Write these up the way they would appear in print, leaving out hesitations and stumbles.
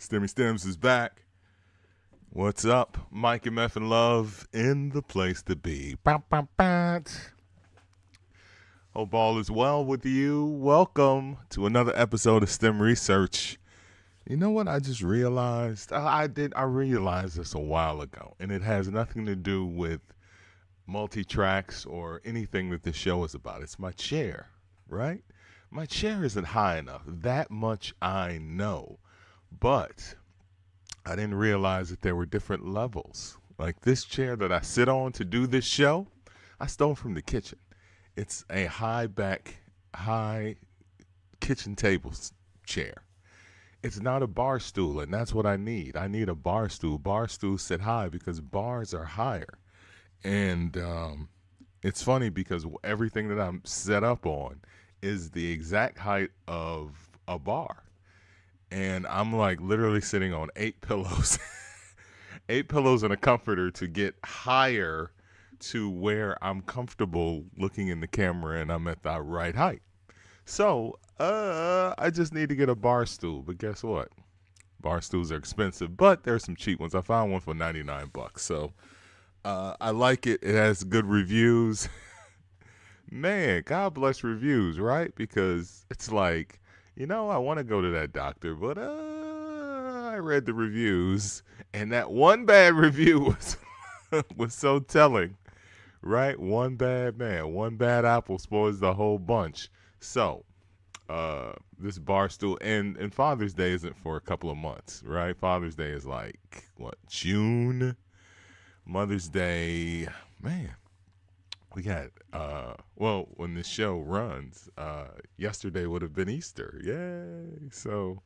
S.T.E.M is back. What's up? Mike MFN Love in the place to be. Bow, bow, bow. Hope all is well with you. Welcome to another episode of S.T.E.M Research. You know what I just realized? I realized this a while ago, and it has nothing to do with multitracks or anything that this show is about. It's my chair, right? My chair isn't high enough. That much I know. But I didn't realize that there were different levels. Like this chair that I sit on to do this show, I stole from the kitchen. It's a high kitchen table chair. It's not a bar stool, and that's what I need. I need a bar stool. Bar stools sit high because bars are higher. And it's funny because everything that I'm set up on is the exact height of a bar. And I'm like literally sitting on 8 pillows, 8 pillows and a comforter to get higher to where I'm comfortable looking in the camera and I'm at the right height. So I just need to get a bar stool. But guess what? Bar stools are expensive, but there's some cheap ones. I found one for $99. So I like it. It has good reviews. Man, God bless reviews, right? Because it's like, I want to go to that doctor, but I read the reviews, and that one bad review was so telling, right? One bad apple spoils the whole bunch. So, this bar stool, and Father's Day isn't for a couple of months, right? Father's Day is like, June? Mother's Day, man. We got, when this show runs, yesterday would have been Easter. Yay. So,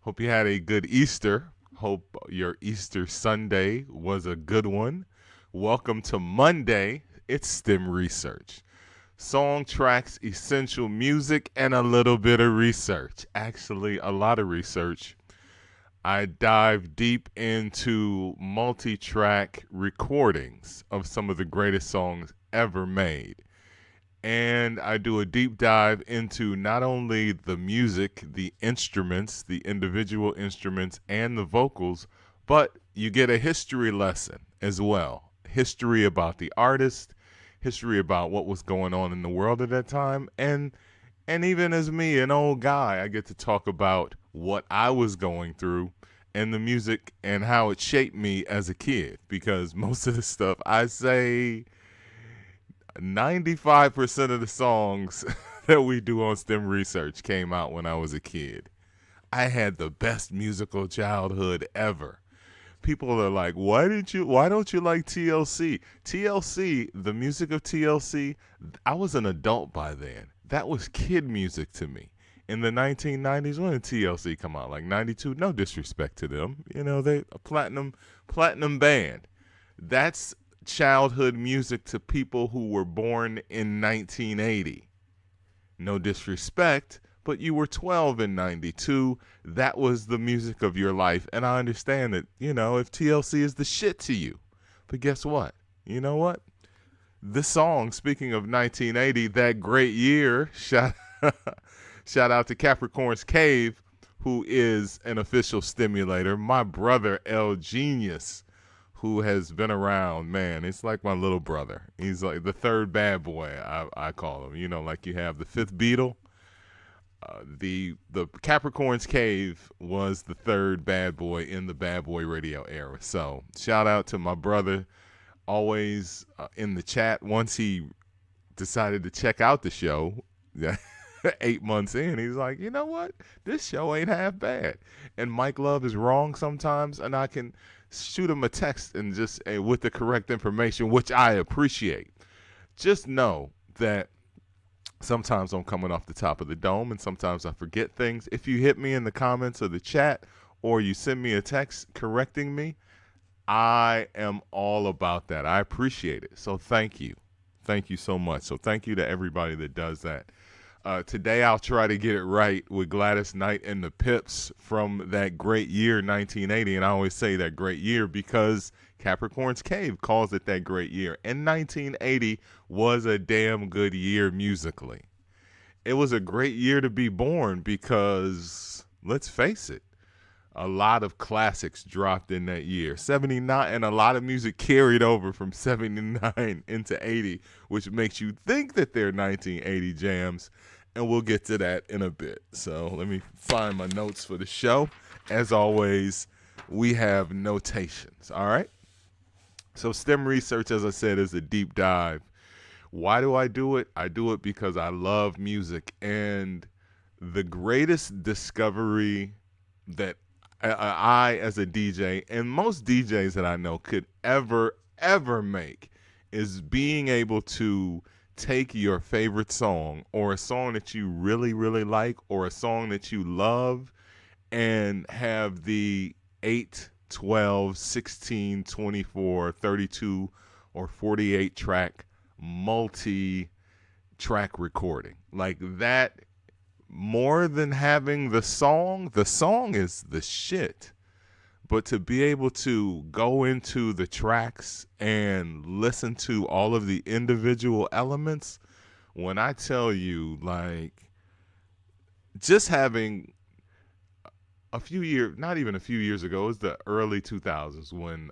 hope you had a good Easter. Hope your Easter Sunday was a good one. Welcome to Monday. It's S.T.E.M Research. Song, tracks, essential music, and a little bit of research. Actually, a lot of research. I dive deep into multi-track recordings of some of the greatest songs ever made. And I do a deep dive into not only the music, the instruments, the individual instruments, and the vocals, but you get a history lesson as well. History about the artist, history about what was going on in the world at that time, and even as me, an old guy, I get to talk about what I was going through and the music and how it shaped me as a kid. Because most of the stuff, I say 95% of the songs that we do on S.T.E.M Research came out when I was a kid. I had the best musical childhood ever. People are like, why don't you like TLC? TLC, the music of TLC, I was an adult by then. That was kid music to me. In the 1990s, when did TLC come out? Like 92? No disrespect to them. They a platinum band. That's childhood music to people who were born in 1980. No disrespect, but you were 12 in 92. That was the music of your life. And I understand that, if TLC is the shit to you. But guess what? You know what? This song, speaking of 1980, that great year, shout out to Capricorn's Cave, who is an official stimulator. My brother, L Genius, who has been around, man, it's like my little brother. He's like the third bad boy, I call him. Like you have the fifth Beatle. The Capricorn's Cave was the third bad boy in the bad boy radio era. So shout out to my brother, always in the chat. Once he decided to check out the show, 8 months in, he's like, you know what? This show ain't half bad. And Mike Love is wrong sometimes, and I can shoot him a text and just with the correct information, which I appreciate. Just know that sometimes I'm coming off the top of the dome, and sometimes I forget things. If you hit me in the comments or the chat, or you send me a text correcting me, I am all about that. I appreciate it. So thank you. Thank you so much. So thank you to everybody that does that. Today I'll try to get it right with Gladys Knight and the Pips from that great year, 1980. And I always say that great year because Capricorn's Cave calls it that great year. And 1980 was a damn good year musically. It was a great year to be born because, let's face it, A lot of classics dropped in that year. 79, and a lot of music carried over from 79 into 80, which makes you think that they're 1980 jams. And we'll get to that in a bit. So let me find my notes for the show. As always, we have notations. All right. So STEM research, as I said, is a deep dive. Why do I do it? I do it because I love music. And the greatest discovery that I as a DJ, and most DJs that I know could ever make, is being able to take your favorite song, or a song that you really, really like, or a song that you love, and have the 8, 12, 16, 24, 32, or 48 track multi-track recording. Like that, more than having the song is the shit. But to be able to go into the tracks and listen to all of the individual elements, when I tell you, like, just having a few years, not even a few years ago, it was the early 2000s when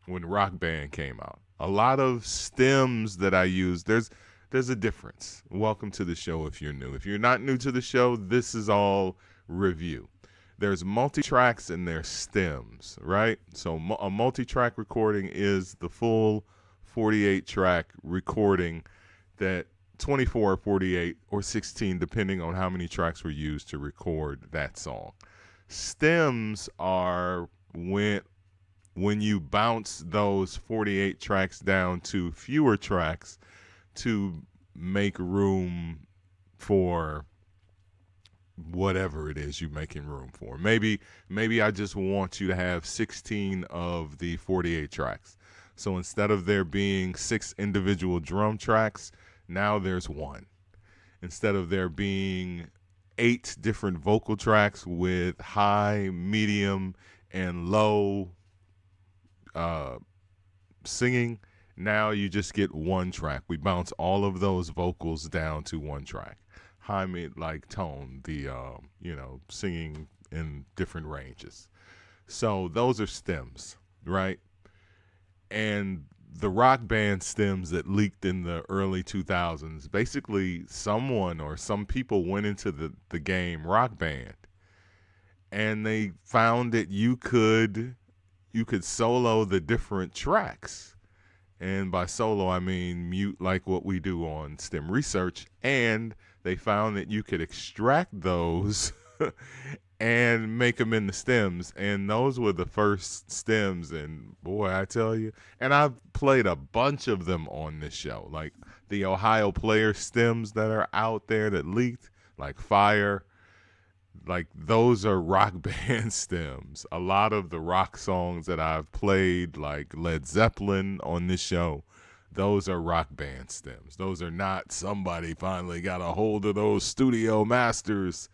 Rock Band came out. A lot of stems that I use, there's a difference. Welcome to the show if you're new. If you're not new to the show, this is all review. There's multi-tracks and there's stems, right? So a multi-track recording is the full 48-track recording, that 24, 48, or 16, depending on how many tracks were used to record that song. Stems are when you bounce those 48 tracks down to fewer tracks to make room for whatever it is you're making room for. Maybe I just want you to have 16 of the 48 tracks. So instead of there being 6 individual drum tracks, now there's 1. Instead of there being 8 different vocal tracks with high, medium, and low singing, now you just get 1 track. We bounce all of those vocals down to 1 track. High, mid, like tone, the singing in different ranges. So those are stems, right? And the Rock Band stems that leaked in the early 2000s, basically someone or some people went into the game Rock Band, and they found that you could solo the different tracks. And by solo, I mean mute, like what we do on STEM research. And they found that you could extract those and make them into stems. And those were the first stems. And boy, I tell you, and I've played a bunch of them on this show, like the Ohio Player stems that are out there that leaked, like Fire. Like those are Rock Band stems. A lot of the rock songs that I've played, like Led Zeppelin on this show, those are Rock Band stems. Those are not somebody finally got a hold of those studio masters.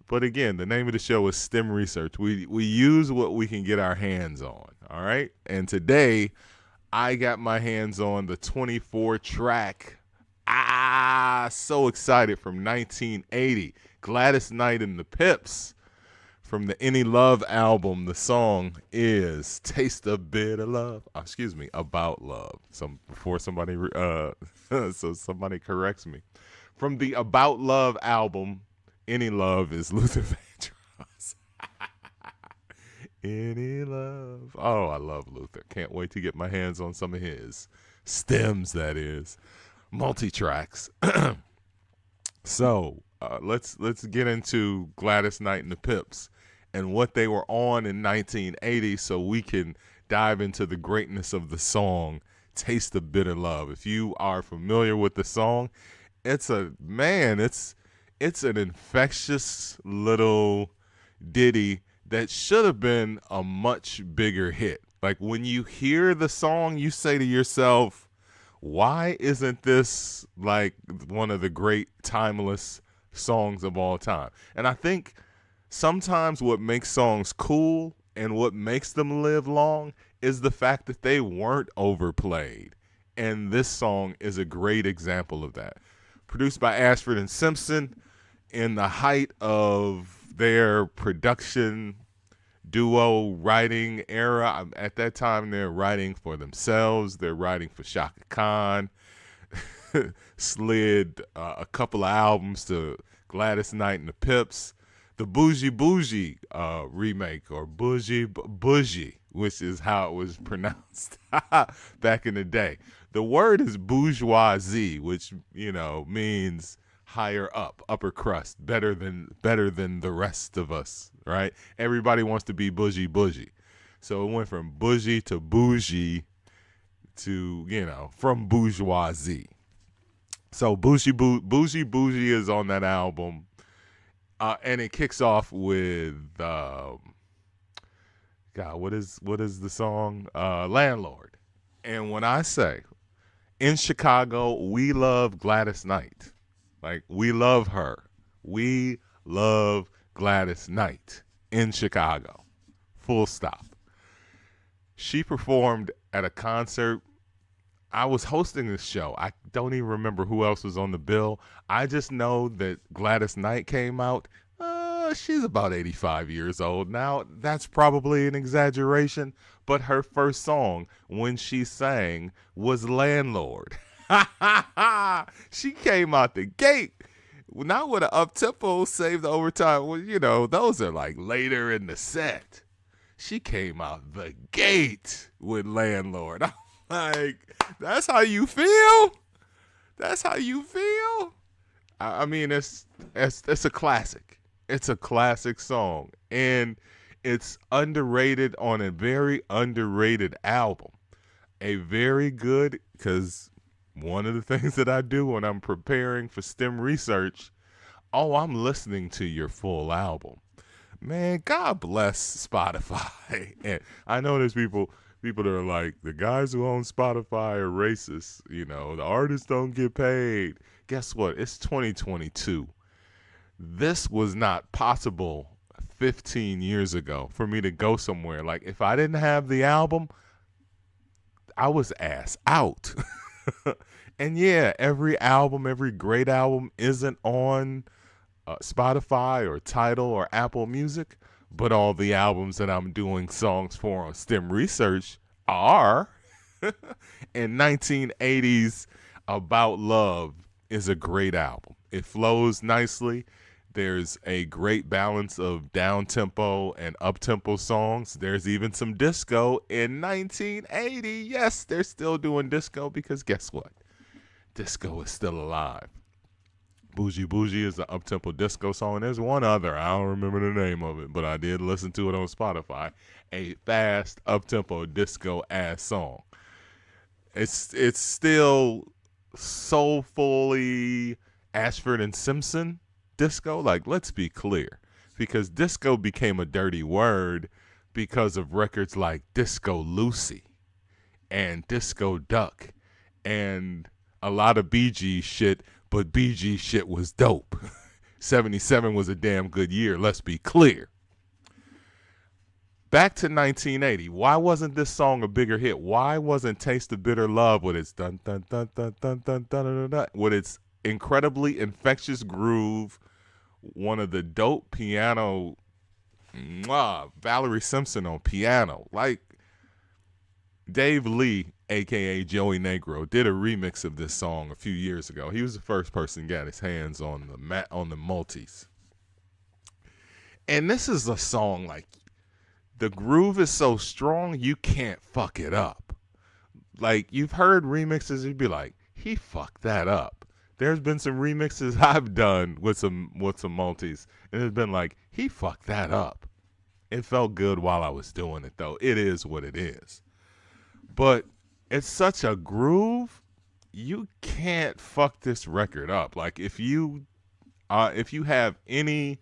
But again, the name of the show is STEM Research. We use what we can get our hands on, all right? And today, I got my hands on the 24-track. So excited, from 1980. Gladys Knight and the Pips from the Any Love album. The song is Taste a Bit of Love. About Love. Before somebody somebody corrects me. From the About Love album, Any Love is Luther Vandross. Any Love. Oh, I love Luther. Can't wait to get my hands on some of his stems, that is. Multi-tracks. So let's get into Gladys Knight and the Pips and what they were on in 1980, so we can dive into the greatness of the song Taste a Bit of Love. If you are familiar with the song, it's an infectious little ditty that should have been a much bigger hit. Like when you hear the song, you say to yourself, why isn't this like one of the great timeless songs of all time? And I think sometimes what makes songs cool and what makes them live long is the fact that they weren't overplayed. And this song is a great example of that. Produced by Ashford and Simpson in the height of their production duo writing era. At that time, they're writing for themselves. They're writing for Shaka Khan. Slid a couple of albums to Gladys Knight and the Pips. The Bougie Bougie remake, or Bougie, which is how it was pronounced back in the day. The word is bourgeoisie, which, means higher up, upper crust, better than the rest of us, right? Everybody wants to be bougie. So it went from bougie to bougie to, from bourgeoisie. So Bougie is on that album. And it kicks off with God, what is the song? Landlord. And when I say in Chicago, we love Gladys Knight. Like, we love her. We love Gladys Knight in Chicago. Full stop. She performed at a concert. I was hosting this show. I don't even remember who else was on the bill. I just know that Gladys Knight came out. She's about 85 years old now. That's probably an exaggeration, but her first song when she sang was Landlord. She came out the gate. Not with an up-tempo, save the overtime. Well, those are like later in the set. She came out the gate with Landlord. I'm like, that's how you feel? That's how you feel? I mean, it's a classic. It's a classic song, and it's underrated on a very underrated album. A very good, because one of the things that I do when I'm preparing for STEM research, I'm listening to your full album. Man, God bless Spotify. And I know there's people that are like, the guys who own Spotify are racist. The artists don't get paid. Guess what? It's 2022. This was not possible 15 years ago for me to go somewhere. Like, if I didn't have the album, I was ass out. And yeah, every great album isn't on Spotify or Tidal or Apple Music, but all the albums that I'm doing songs for on STEM Research are. And 1980s About Love is a great album. It flows nicely. There's a great balance of down-tempo and up-tempo songs. There's even some disco in 1980. Yes, they're still doing disco because guess what? Disco is still alive. Bougie Bougie is an up-tempo disco song. There's one other. I don't remember the name of it, but I did listen to it on Spotify. A fast, up-tempo disco-ass song. It's still soulfully Ashford and Simpson disco. Like, let's be clear, because disco became a dirty word because of records like Disco Lucy and Disco Duck and a lot of Bee Gees shit, but Bee Gees shit was dope. 77 was a damn good year, let's be clear. Back to 1980. Why wasn't this song a bigger hit? Why wasn't Taste of Bitter Love with its dun dun dun dun dun dun dun dun, with its incredibly infectious groove, one of the dope piano, Valerie Simpson on piano. Like, Dave Lee, a.k.a. Joey Negro, did a remix of this song a few years ago. He was the first person to get his hands on the multis. And this is a song, like, the groove is so strong, you can't fuck it up. Like, you've heard remixes, you'd be like, he fucked that up. There's been some remixes I've done with some multis, and it's been like, he fucked that up. It felt good while I was doing it, though. It is what it is. But it's such a groove, you can't fuck this record up. Like, if you have any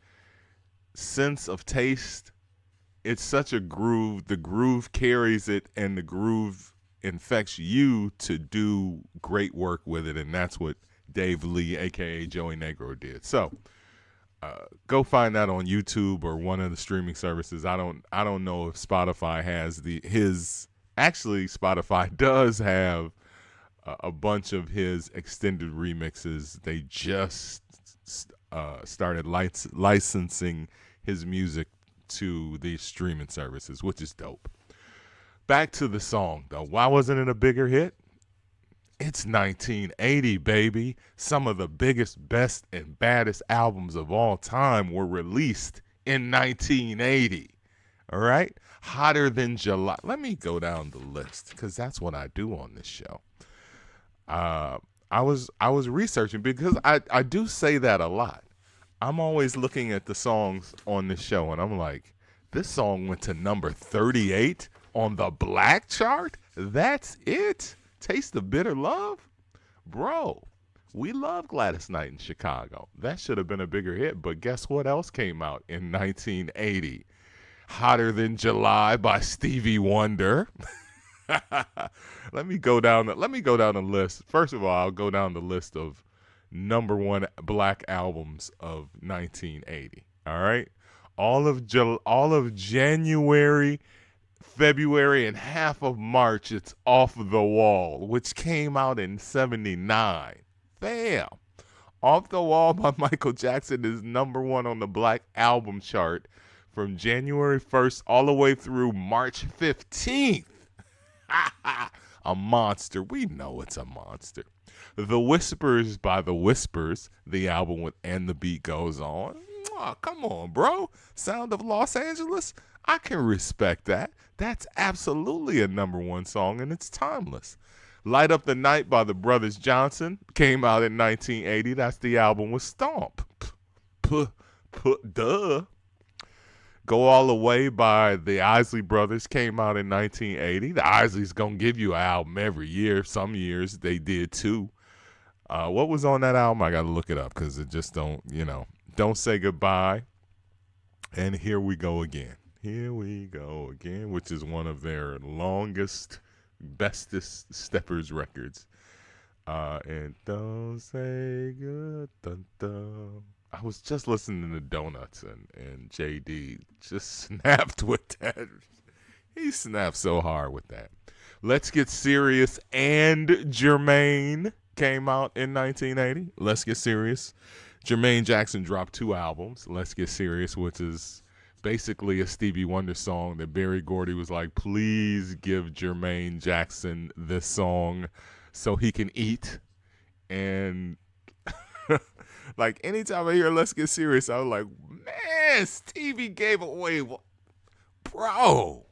sense of taste, it's such a groove. The groove carries it, and the groove infects you to do great work with it, and that's what Dave Lee, a.k.a. Joey Negro, did. So go find that on YouTube or one of the streaming services. I don't know if Spotify has his. Actually, Spotify does have a bunch of his extended remixes. They just started licensing his music to these streaming services, which is dope. Back to the song, though. Why wasn't it a bigger hit? It's 1980, baby. Some of the biggest, best, and baddest albums of all time were released in 1980. All right? Hotter Than July. Let me go down the list because that's what I do on this show. I was researching because I do say that a lot. I'm always looking at the songs on this show and I'm like, this song went to number 38 on the Black chart? That's it? Taste of Bitter Love? Bro, we love Gladys Knight in Chicago. That should have been a bigger hit, but guess what else came out in 1980? Hotter Than July by Stevie Wonder. Let me go down the list. First of all, I'll go down the list of number one black albums of 1980. All right? All of January, February, and half of March, it's Off the Wall, which came out in 79. Bam! Off the Wall by Michael Jackson is number one on the Black Album chart from January 1st all the way through March 15th. A monster. We know it's a monster. The Whispers by The Whispers, the album with And the Beat Goes On. Oh, come on, bro. Sound of Los Angeles? I can respect that. That's absolutely a number one song, and it's timeless. Light Up the Night by the Brothers Johnson came out in 1980. That's the album with Stomp. Duh. Go All the Way by the Isley Brothers came out in 1980. The Isleys gonna give you an album every year. Some years they did too. What was on that album? I gotta look it up because it just don't Say Goodbye. And Here We Go Again. Here We Go Again, which is one of their longest, bestest steppers records. And Don't Say Good. Dun, dun. I was just listening to Donuts and JD just snapped with that. He snapped so hard with that. Let's Get Serious and Jermaine came out in 1980. Let's Get Serious. Jermaine Jackson dropped two albums. Let's Get Serious, which is basically a Stevie Wonder song that Berry Gordy was like, please give Jermaine Jackson this song so he can eat. And like anytime I hear Let's Get Serious, I was like, man, Stevie gave away, bro.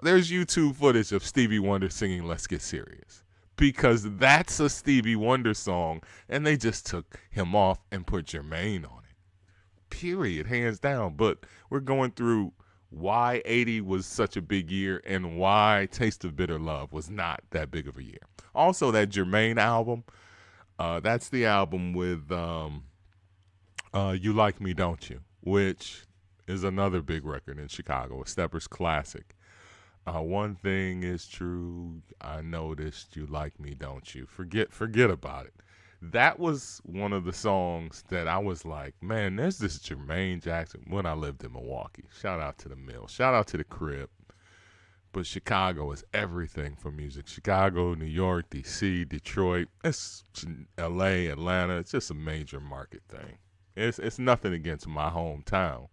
There's YouTube footage of Stevie Wonder singing Let's Get Serious because that's a Stevie Wonder song, and they just took him off and put Jermaine on it. Period, hands down. But we're going through why 80 was such a big year and why Taste of Bitter Love was not that big of a year. Also, that Jermaine album, that's the album with You Like Me, Don't You, which is another big record in Chicago, a Steppers classic. One thing is true, I noticed you like me, don't you? Forget about it. That was one of the songs that I was like, man, there's this Jermaine Jackson when I lived in Milwaukee. Shout out to the Mill. Shout out to the Crib. But Chicago is everything for music. Chicago, New York, D.C., Detroit, it's L.A., Atlanta. It's just a major market thing. It's nothing against my hometown.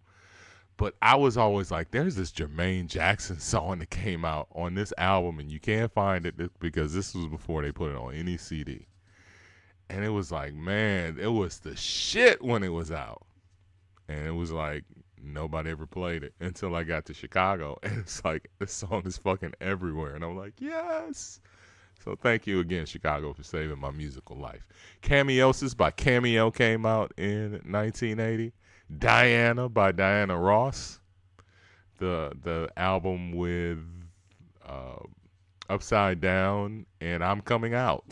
But I was always like, there's this Jermaine Jackson song that came out on this album, and you can't find it because this was before they put it on any CD. And it was like, man, it was the shit when it was out. And it was like, nobody ever played it until I got to Chicago. And it's like, this song is fucking everywhere. And I'm like, yes. So thank you again, Chicago, for saving my musical life. Cameosis by Cameo came out in 1980. Diana by Diana Ross. The album with Upside Down and I'm Coming Out.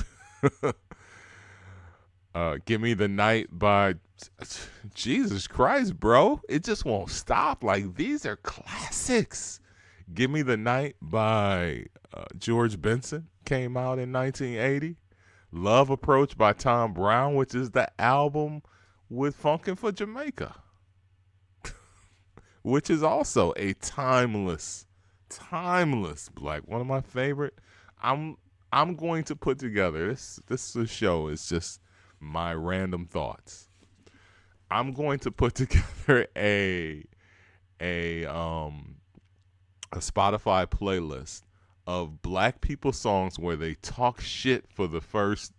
Give Me the Night by Jesus Christ, bro. It just won't stop. Like, these are classics. Give Me the Night by George Benson came out in 1980. Love Approach by Tom Brown, which is the album with Funkin' for Jamaica, which is also a timeless, like one of my favorite. I'm going to put together this show is just my random thoughts. I'm going to put together a a um a Spotify playlist of black people songs where they talk shit for the first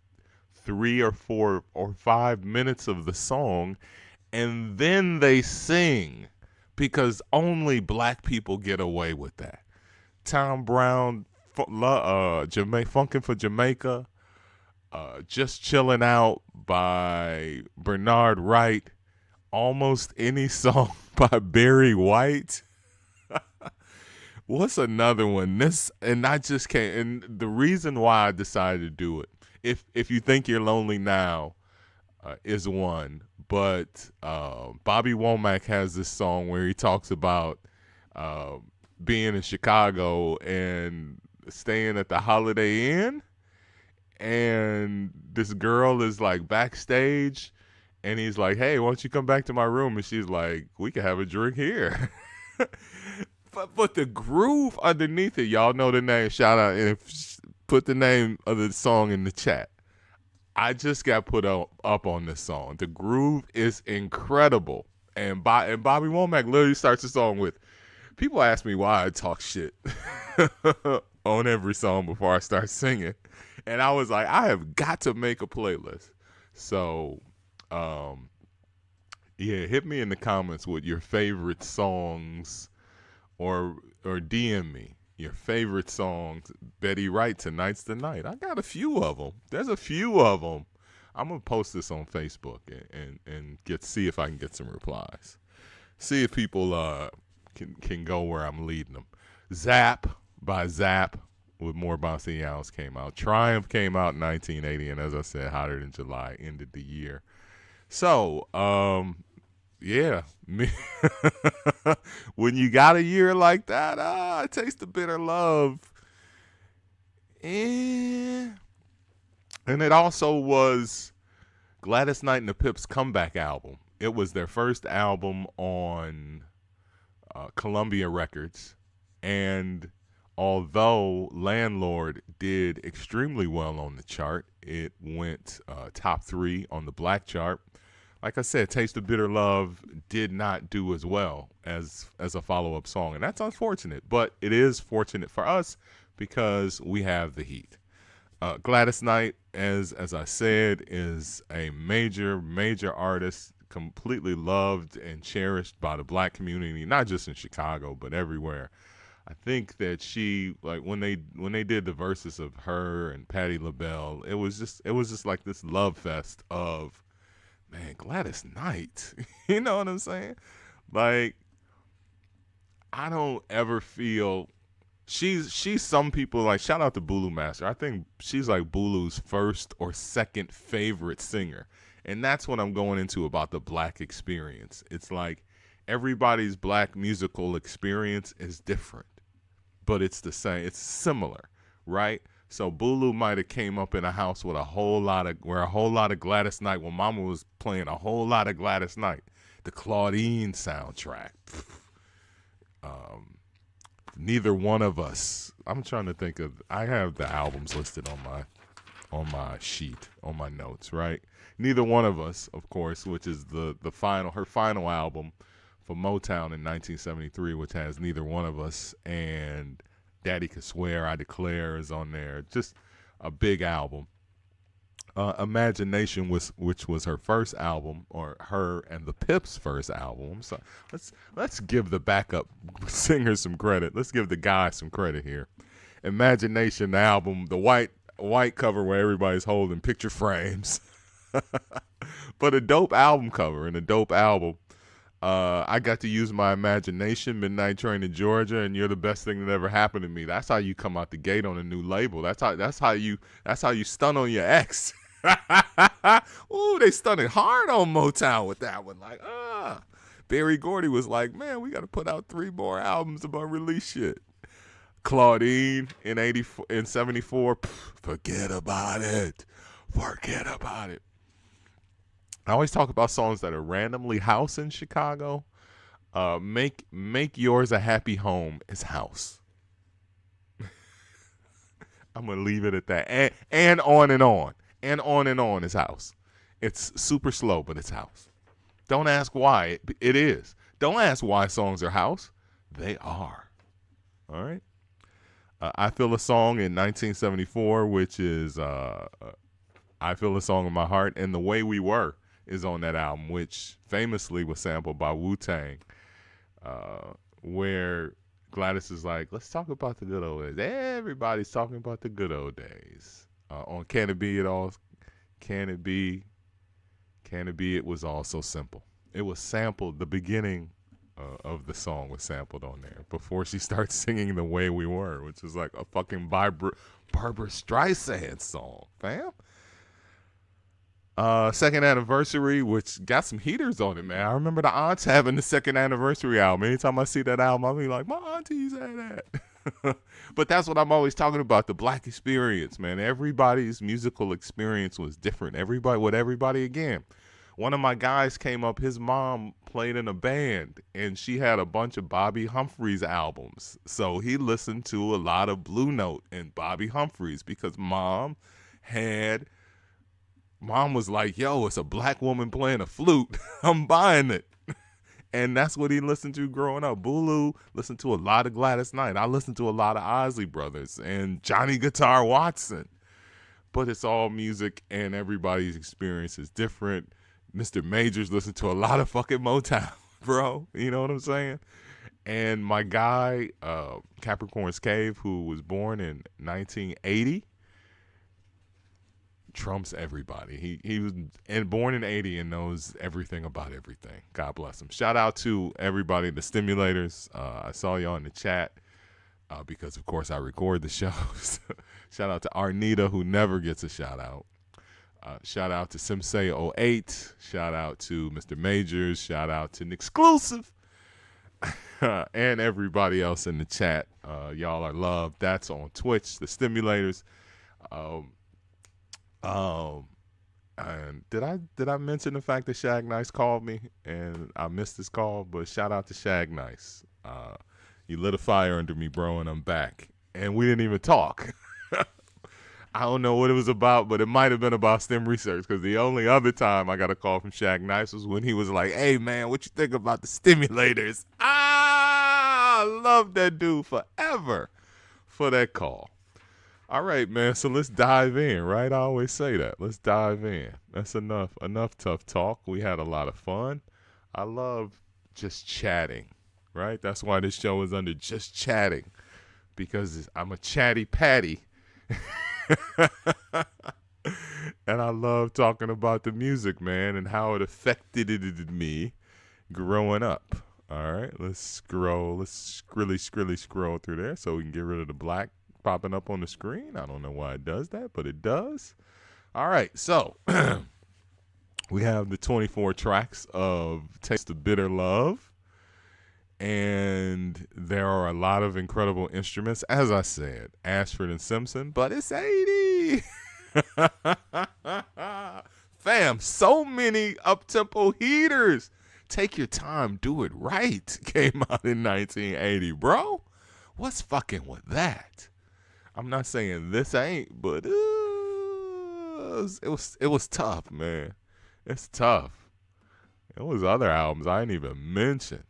3 or 4 or 5 minutes of the song, and then they sing, because only black people get away with that. Tom Brown, Funkin' for Jamaica, Just Chilling Out by Bernard Wright, almost any song by Barry White. What's another one? And I just can't. And the reason why I decided to do it, if you think you're lonely now, is one. But Bobby Womack has this song where he talks about being in Chicago and staying at the Holiday Inn, and this girl is like backstage, and he's like, "Hey, why don't you come back to my room?" And she's like, "We can have a drink here." But the groove underneath it, y'all know the name. Shout out and put the name of the song in the chat. I just got put up on this song. The groove is incredible, and Bobby Womack literally starts the song with, "People ask me why I talk shit on every song before I start singing," and I was like, I have got to make a playlist. So, yeah, hit me in the comments with your favorite songs. Or DM me your favorite songs. Betty Wright, Tonight's the Night. I got a few of them. There's a few of them. I'm gonna post this on Facebook and see if I can get some replies. See if people can go where I'm leading them. Zap by Zap with More Bouncy Owls came out. Triumph came out in 1980, and as I said, Hotter Than July ended the year. So, yeah, when you got a year like that, Taste the Bitter Love. And it also was Gladys Knight and the Pips' comeback album. It was their first album on Columbia Records. And although Landlord did extremely well on the chart, it went top 3 on the black chart. Like I said, Taste of Bitter Love did not do as well as a follow-up song, and that's unfortunate. But it is fortunate for us because we have the heat. Gladys Knight, as I said, is a major artist, completely loved and cherished by the black community, not just in Chicago but everywhere. I think that she, like, when they did the verses of her and Patti LaBelle, it was just like this love fest of, man, Gladys Knight. You know what I'm saying? Like, I don't ever feel she's some people, like, shout out to Bulu Master. I think she's like Bulu's first or second favorite singer. And that's what I'm going into about the black experience. It's like everybody's black musical experience is different, but it's the same. It's similar, right? So Bulu might have came up in a house with a whole lot of Gladys Knight when Mama was playing a whole lot of Gladys Knight. The Claudine soundtrack. Neither One of Us. I'm trying to think of. I have the albums listed on my sheet, on my notes, right? Neither One of Us, of course, which is her final album for Motown in 1973, which has Neither One of Us, and Daddy Could Swear, I Declare is on there. Just a big album. Imagination, which was her first album, or her and the Pips' first album. So let's give the backup singer some credit. Let's give the guy some credit here. Imagination, the album, the white cover where everybody's holding picture frames, but a dope album cover and a dope album. I got to use my imagination, Midnight Train to Georgia, and You're the Best Thing That Ever Happened to Me. That's how you come out the gate on a new label. That's how you stun on your ex. Ooh, they stunning hard on Motown with that one. Like, Berry Gordy was like, man, we got to put out 3 more albums of unreleased shit. Claudine in 74, forget about it. I always talk about songs that are randomly house in Chicago. Make Yours a Happy Home is house. I'm gonna leave it at that. And on and on. And on and on is house. It's super slow, but it's house. Don't ask why. It is. Don't ask why songs are house. They are. All right. I Feel a Song in 1974, which is I Feel a Song in My Heart, and The Way We Were is on that album, which famously was sampled by Wu-Tang, where Gladys is like, let's talk about the good old days. Everybody's talking about the good old days. On Can It Be It All? Can It Be? Can It Be? It was all so simple. It was sampled, the beginning of the song was sampled on there before she starts singing The Way We Were, which is like a fucking Barbara Streisand song, fam. Second Anniversary, which got some heaters on it, man. I remember the aunts having the Second Anniversary album. Anytime I see that album, I'll be like, my aunties had that. But that's what I'm always talking about, the black experience, man. Everybody's musical experience was different. Everybody again. One of my guys came up, his mom played in a band, and she had a bunch of Bobby Humphries albums. So he listened to a lot of Blue Note and Bobby Humphries because mom was like, yo, it's a black woman playing a flute. I'm buying it. And that's what he listened to growing up. Bulu listened to a lot of Gladys Knight. I listened to a lot of Isley Brothers and Johnny Guitar Watson. But it's all music, and everybody's experience is different. Mr. Majors listened to a lot of fucking Motown, bro. You know what I'm saying? And my guy, Capricorn's Cave, who was born in 1980, trumps everybody. He was born in 80 and knows everything about everything. God bless him. Shout out to everybody, the Stimulators. I saw y'all in the chat because, of course, I record the shows. Shout out to Arnita, who never gets a shout out. Shout out to Simsei08. Shout out to Mr. Majors. Shout out to Exclusive. And everybody else in the chat. Y'all are loved. That's on Twitch, the Stimulators. And did I mention the fact that Shag Nice called me and I missed his call? But shout out to Shag Nice. You lit a fire under me, bro, and I'm back. And we didn't even talk. I don't know what it was about, but it might have been about STEM research, because the only other time I got a call from Shag Nice was when he was like, hey, man, what you think about the Stimulators? I love that dude forever for that call. All right, man, so let's dive in, right? I always say that. Let's dive in. That's enough tough talk. We had a lot of fun. I love just chatting, right? That's why this show is under Just Chatting, because I'm a chatty patty. And I love talking about the music, man, and how it affected me growing up. All right, let's scroll. Let's really scroll through there so we can get rid of the black popping up on the screen. I don't know why it does that, but it does. All right, so we have the 24 tracks of Taste of Bitter Love. And there are a lot of incredible instruments. As I said, Ashford and Simpson, but it's 80. Fam, so many up-tempo heaters. Take your time, do it right. Came out in 1980, bro. What's fucking with that? I'm not saying this ain't, but it was tough, man. It's tough. There was other albums I didn't even mention.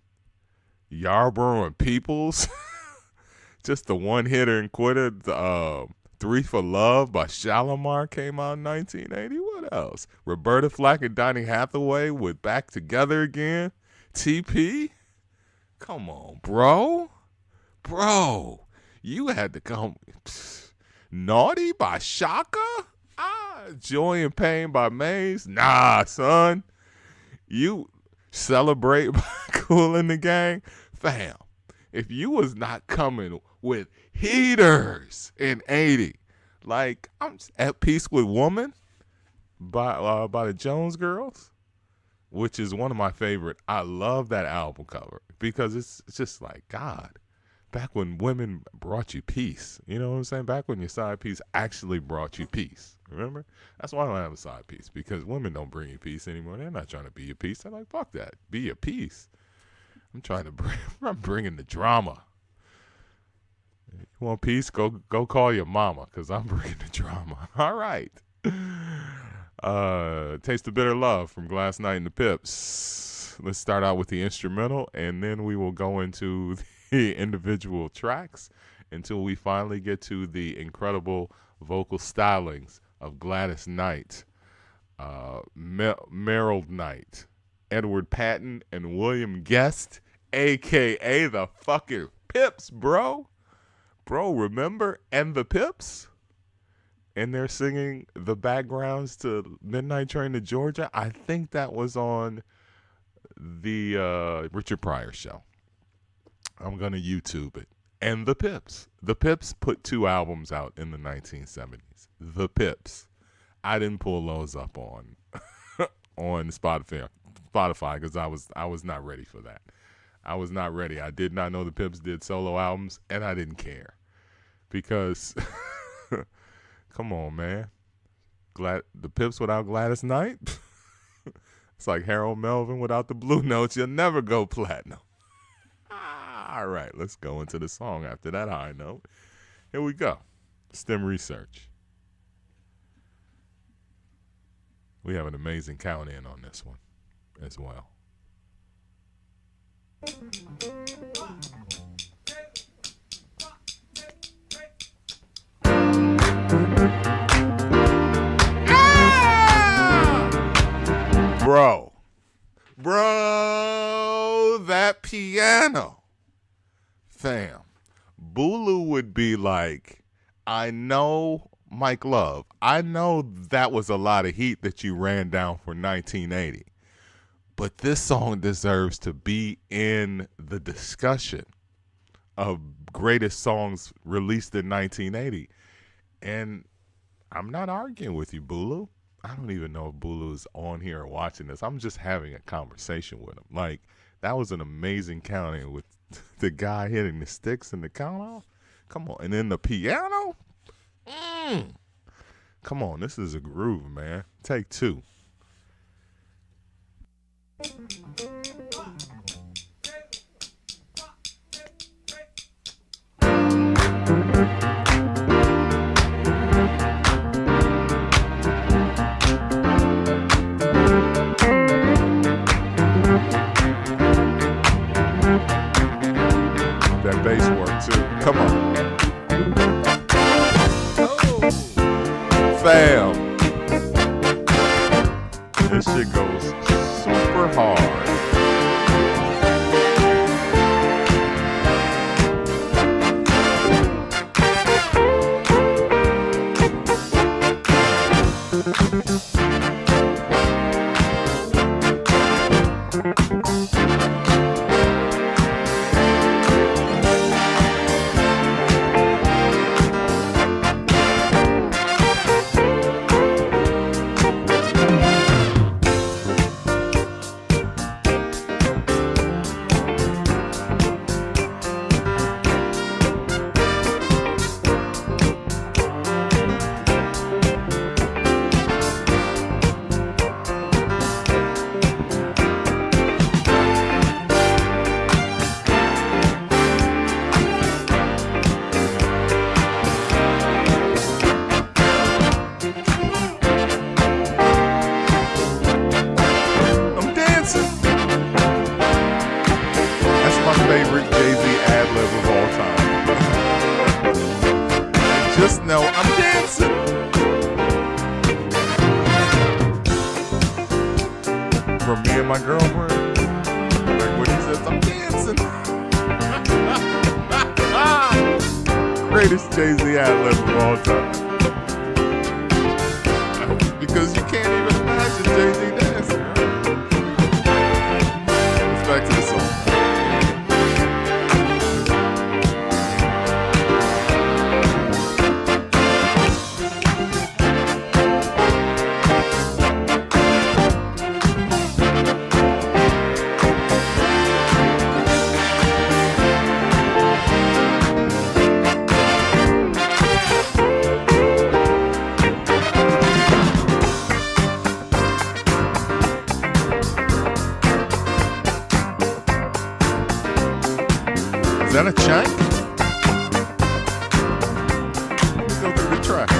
Yarborough and Peoples, just the one hitter and quitter. Three for Love by Shalimar came out in 1980. What else? Roberta Flack and Donny Hathaway with Back Together Again. TP, come on, bro, you had to come. Naughty by Shaka. Joy and Pain by Maze. Nah, son, you Celebrate by Kool and the Gang. Fam, if you was not coming with heaters in 80, like I'm At Peace with Woman by the Jones Girls, which is one of my favorite. I love that album cover because it's just like, God, back when women brought you peace. You know what I'm saying? Back when your side piece actually brought you peace. Remember? That's why I don't have a side piece, because women don't bring you peace anymore. They're not trying to be your peace. They're like, fuck that. Be your peace. I'm bringing the drama. You want peace? Go call your mama, because I'm bringing the drama. All right. Taste of Bitter Love from Glass Knight and the Pips. Let's start out with the instrumental, and then we will go into the individual tracks until we finally get to the incredible vocal stylings of Gladys Knight, Meryl Knight, Edward Patton, and William Guest, a.k.a. the fucking Pips, bro. Bro, remember? And the Pips? And they're singing the backgrounds to Midnight Train to Georgia. I think that was on the Richard Pryor show. I'm going to YouTube it. And the Pips. The Pips put 2 albums out in the 1970s. The Pips. I didn't pull those up on on Spotify because I was not ready for that. I was not ready. I did not know the Pips did solo albums, and I didn't care because come on, man. The Pips without Gladys Knight? It's like Harold Melvin without the Blue Notes. You'll never go platinum. All right, let's go into the song after that high note. Here we go. STEM research. We have an amazing count in on this one as well. Bro, that piano. Fam, Bulu would be like, I know, Mike Love, I know that was a lot of heat that you ran down for 1980, but this song deserves to be in the discussion of greatest songs released in 1980. And I'm not arguing with you, Bulu. I don't even know if Bulu's on here or watching this. I'm just having a conversation with him. Like, that was an amazing counting with the guy hitting the sticks in the count off. Come on. And then the piano. Come on. This is a groove, man. Take 2. That bass work too. Come on. Oh. Fam. This shit goes super hard. Just know I'm dancing. From me and my girlfriend, like when he says I'm dancing. Greatest Jay-Z ad-lib of all time. Because you can't even imagine Jay-Z dancing. Let's back to the song. Is that a check? Let's go through the tracks.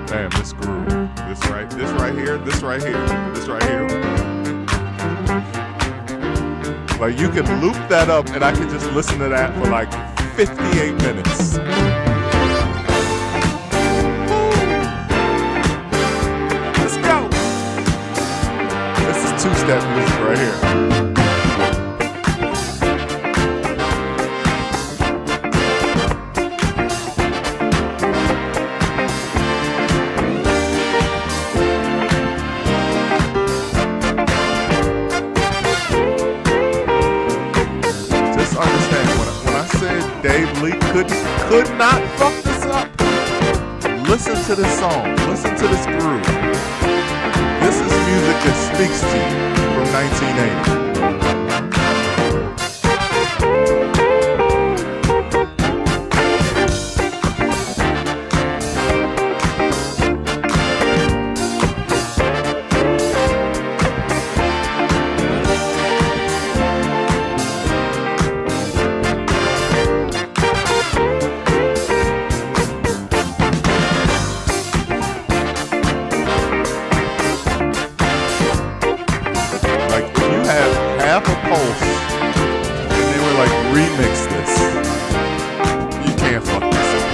Damn, this groove. This right here. Like, you can loop that up and I can just listen to that for like 58 minutes. Let's go. This is two-step music right here. Could not fuck this up. Listen to this song. Listen to this groove. This is music that speaks to you from 1980. Half a pulse, and they were like, remix this. You can't fuck this up.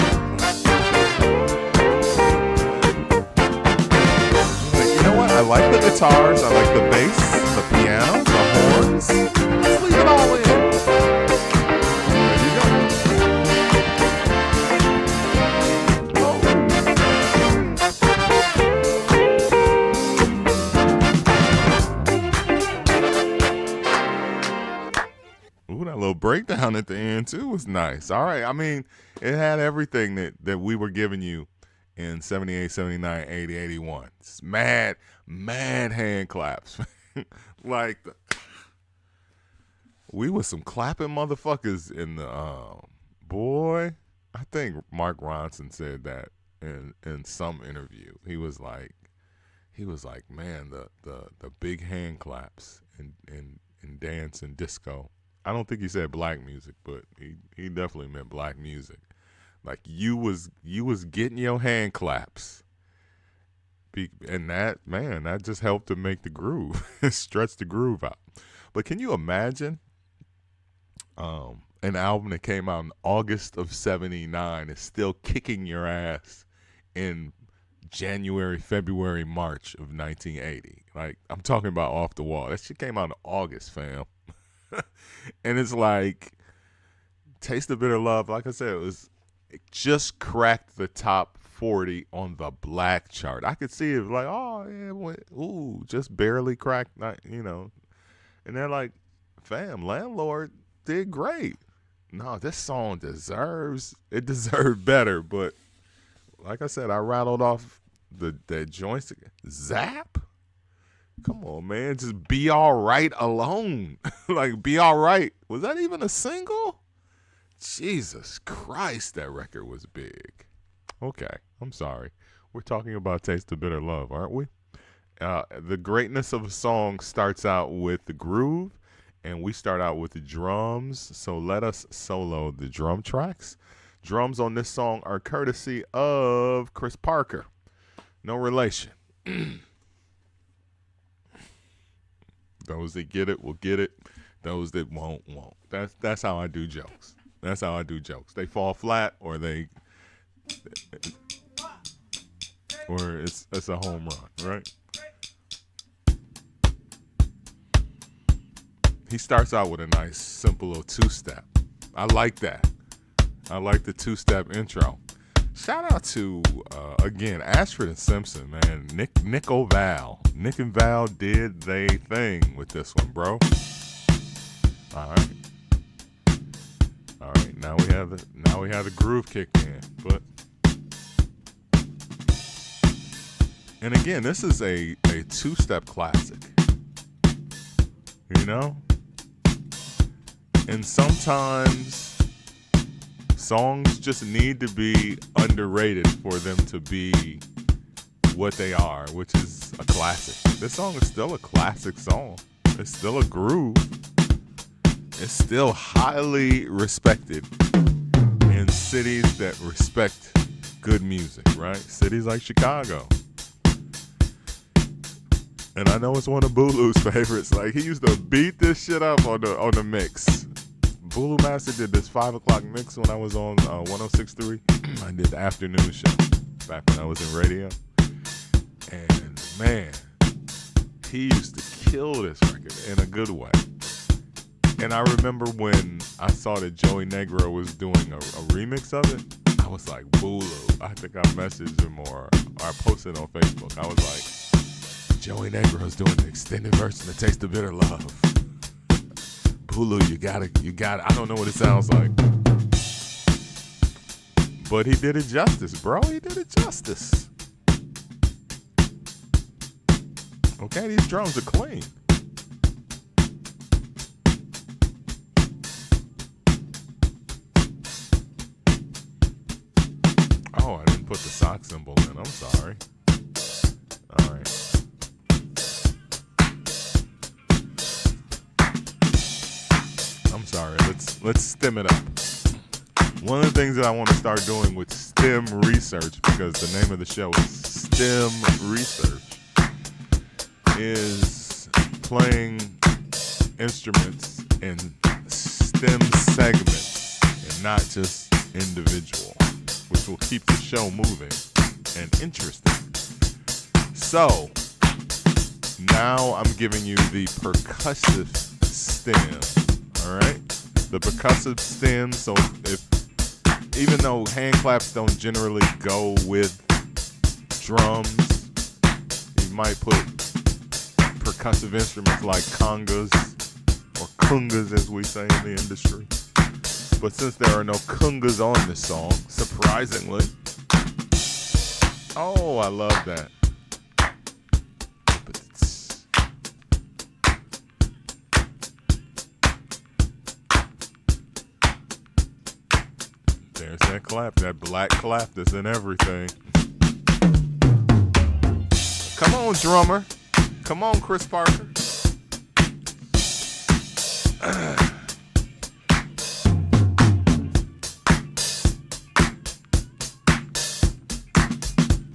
Like, you know what? I like the guitars, I like the bass, the piano, the horns. Let's leave it all in. There you go. Ooh, that little breakdown at the end too was nice. All right, I mean, it had everything that we were giving you in 78, 79, 80, 81. It's mad hand claps. Like, we was some clapping motherfuckers in the boy. I think Mark Ronson said that in some interview. He was like, man, the big hand claps in dance and disco. I don't think he said black music, but he definitely meant black music. Like, you was getting your hand claps, and that just helped to make the groove, stretch the groove out. But can you imagine an album that came out in August of '79 is still kicking your ass in January, February, March of 1980? Like, I'm talking about Off the Wall. That shit came out in August, fam. And it's like, Taste of Bitter Love, like I said, it just cracked the top 40 on the black chart. I could see it like, oh, yeah, ooh, just barely cracked, you know. And they're like, fam, Landlord did great. No, this song deserved better. But like I said, I rattled off the joints. Zap? Come on, man. Just Be All Right alone. Like, Be All Right. Was that even a single? Jesus Christ, that record was big. Okay, I'm sorry. We're talking about Taste of Bitter Love, aren't we? The greatness of a song starts out with the groove, and we start out with the drums. So let us solo the drum tracks. Drums on this song are courtesy of Chris Parker. No relation. Those that get it will get it. Those that won't. That's how I do jokes. They fall flat, or it's a home run, right? He starts out with a nice, simple little two-step. I like that. I like the two-step intro. Shout out to, again, Ashford and Simpson, man. Nick and Val did they thing with this one, bro. All right. Now we have the groove kick in, but, and again, this is a two-step classic, you know. And sometimes songs just need to be underrated for them to be what they are, which is a classic. This song is still a classic song. It's still a groove. It's still highly respected in cities that respect good music, right? Cities like Chicago. And I know it's one of Bulu's favorites. Like, he used to beat this shit up on the mix. Bulu Master did this 5 o'clock mix when I was on 106.3. I did the afternoon show back when I was in radio. And man, he used to kill this record in a good way. And I remember when I saw that Joey Negro was doing a remix of it, I was like, Bulu. I think I messaged him or I posted on Facebook. I was like, Joey Negro's doing the extended version of Taste the Bitter Love. Bulu, you got it. I don't know what it sounds like. But he did it justice, bro. He did it justice. Okay, these drums are clean. Oh, I didn't put the sock symbol in. I'm sorry. All right. I'm sorry. Let's stem it up. One of the things that I want to start doing with STEM research, because the name of the show is STEM Research, is playing instruments in STEM segments and not just individual, which will keep the show moving and interesting. So, now I'm giving you the percussive stem, all right? The percussive stem, so even though hand claps don't generally go with drums, you might put percussive instruments like congas, or kungas as we say in the industry. But since there are no kungas on this song, surprisingly, oh, I love that. There's that clap, that black clap that's in everything. Come on, drummer. Come on, Chris Parker.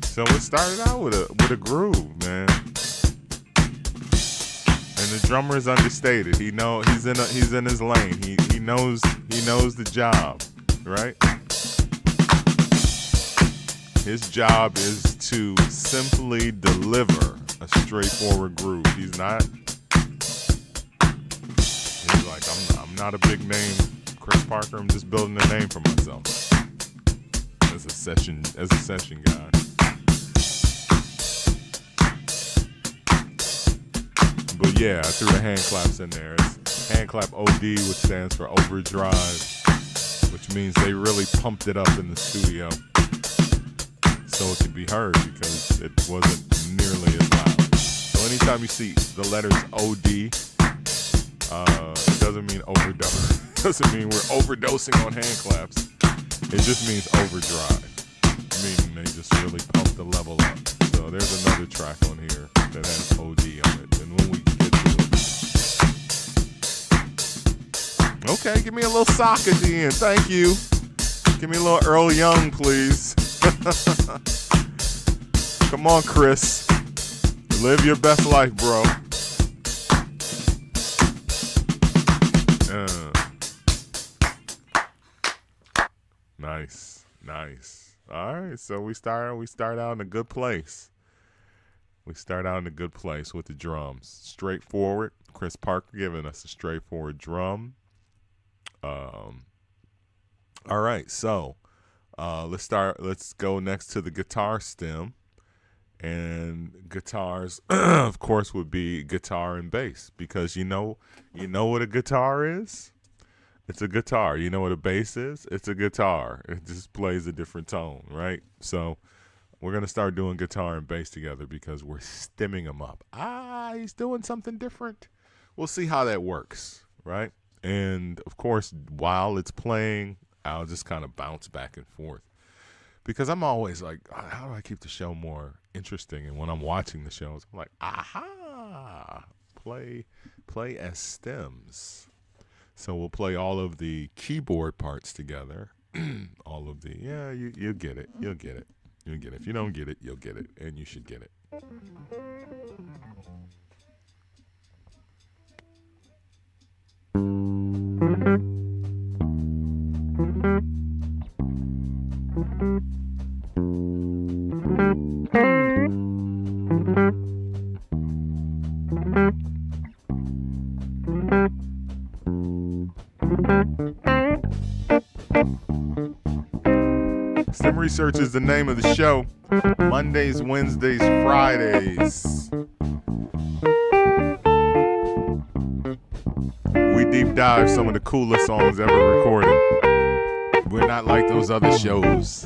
So it started out with a groove, man. And the drummer is understated. He's in his lane. He knows the job, right? His job is to simply deliver a straightforward groove. He's like, I'm not a big name, Chris Parker. I'm just building a name for myself as a session guy. But yeah, I threw the hand claps in there. It's hand clap OD, which stands for overdrive, which means they really pumped it up in the studio so it could be heard, because it wasn't nearly as loud. So anytime you see the letters OD, it doesn't mean overdose. It doesn't mean we're overdosing on hand claps. It just means overdrive, meaning they just really pump the level up. So there's another track on here that has OD on it. And when we get to it. Okay, give me a little sock at the end. Thank you. Give me a little Earl Young, please. Come on, Chris. Live your best life, bro. Nice. All right, so we start out in a good place. We start out in a good place with the drums. Straightforward. Chris Parker giving us a straightforward drum. All right, so let's go next to the guitar stem. And guitars, of course, would be guitar and bass, because you know what a guitar is? It's a guitar. You know what a bass is? It's a guitar. It just plays a different tone, right? So we're going to start doing guitar and bass together because we're stemming them up. He's doing something different. We'll see how that works, right? And, of course, while it's playing, I'll just kind of bounce back and forth. Because I'm always like, how do I keep the show more interesting? And when I'm watching the shows, I'm like, aha, play as stems. So we'll play all of the keyboard parts together, All of the, yeah, you'll get it. You'll get it. You'll get it. If you don't get it, you'll get it. And you should get it. STEM Research is the name of the show. Mondays, Wednesdays, Fridays. We deep dive some of the coolest songs ever recorded. We're not like those other shows.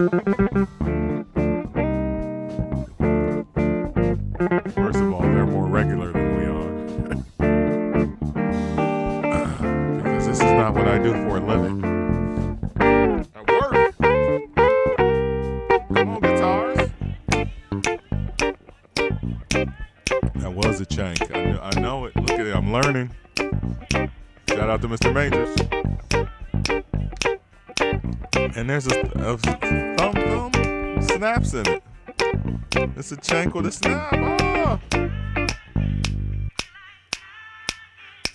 First of all, they're more regular than we are. Because this is not what I do for a living. At work. Come on, guitars. That was a chank. I know it. Look at it. I'm learning. Shout out to Mr. Majors. And there's a thumb snaps in it. It's a chank with a snap.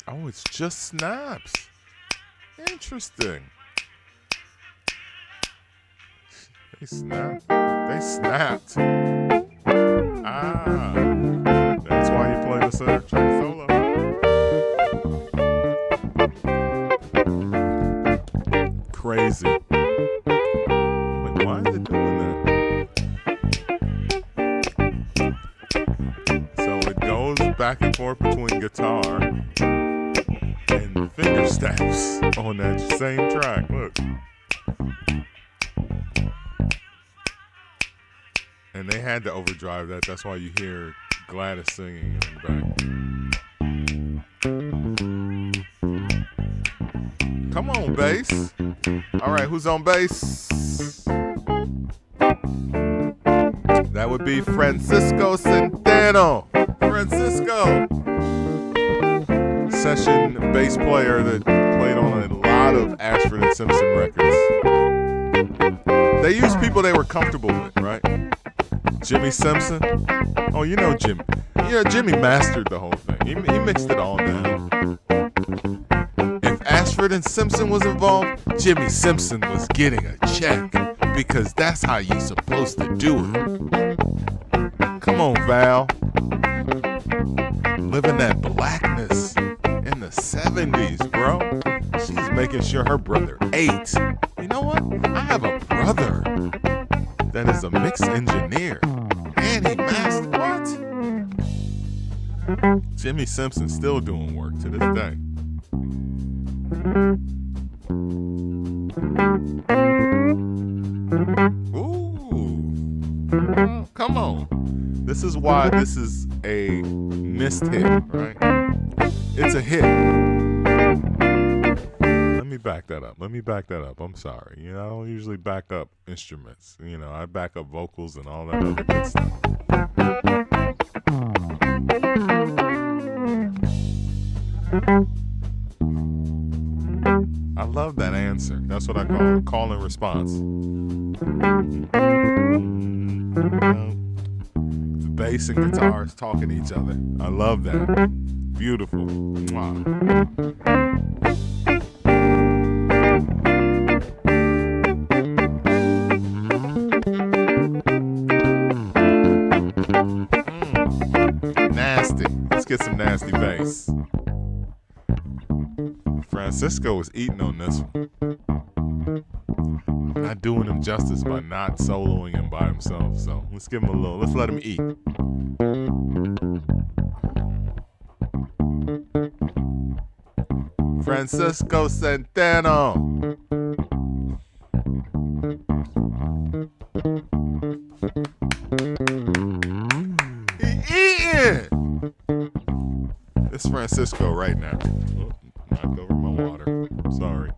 Oh, it's just snaps. Interesting. They snapped. That's why you play the center track solo. Crazy. Like, why is it doing that? So it goes back and forth between guitar and finger snaps on that same track. Look. And they had to overdrive that. That's why you hear Gladys singing in the back. Come on, bass. All right, who's on bass? That would be Francisco Centeno. Francisco. Session bass player that played on a lot of Ashford and Simpson records. They used people they were comfortable with, right? Jimmy Simpson. Oh, you know Jimmy. Yeah, Jimmy mastered the whole thing. He mixed it all down. If Ashford and Simpson was involved, Jimmy Simpson was getting a check because that's how you're supposed to do it. Come on, Val. Living that blackness in the 70s, bro. She's making sure her brother ate. You know what? I have a brother that is a mix engineer. And he mastered what? Jimmy Simpson still doing work to this day. Ooh. Oh, come on. This is why this is a missed hit, right? It's a hit. Let me back that up. I'm sorry. You know, I don't usually back up instruments. You know, I back up vocals and all that other good stuff. I love that answer. That's what I call it. Call and response. The bass and guitars talking to each other. I love that. Beautiful. Mwah. Nasty. Let's get some nasty bass. Francisco is eating on this one. I'm not doing him justice by not soloing him by himself, so let's give him a little. Let's let him eat. Francisco Centeno. He eating. It's Francisco right now. Oh, knocked over my water. Sorry.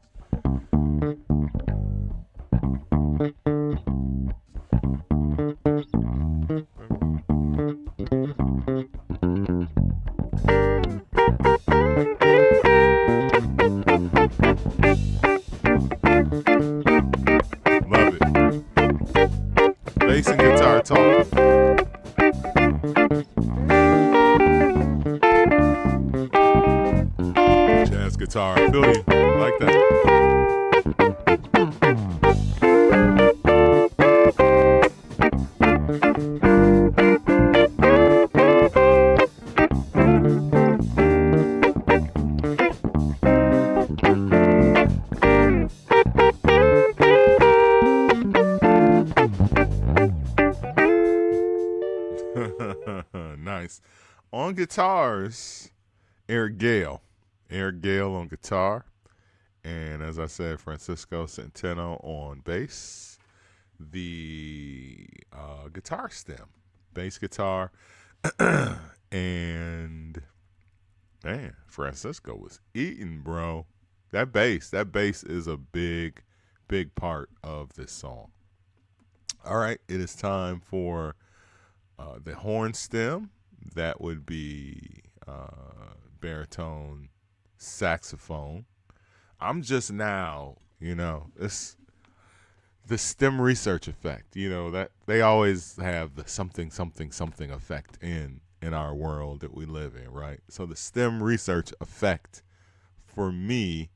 Bass and guitar talk. Jazz guitar, I feel you. Like that. Nice. On guitars, Eric Gale on guitar, and as I said, Francisco Centeno on bass. The guitar stem, bass guitar, and man, Francisco was eating, bro. That bass is a big part of this song. All right, it is time for the horn stem. That would be baritone saxophone. I'm just now, it's the STEM research effect. That they always have the something effect in our world that we live in, right? So the STEM research effect for me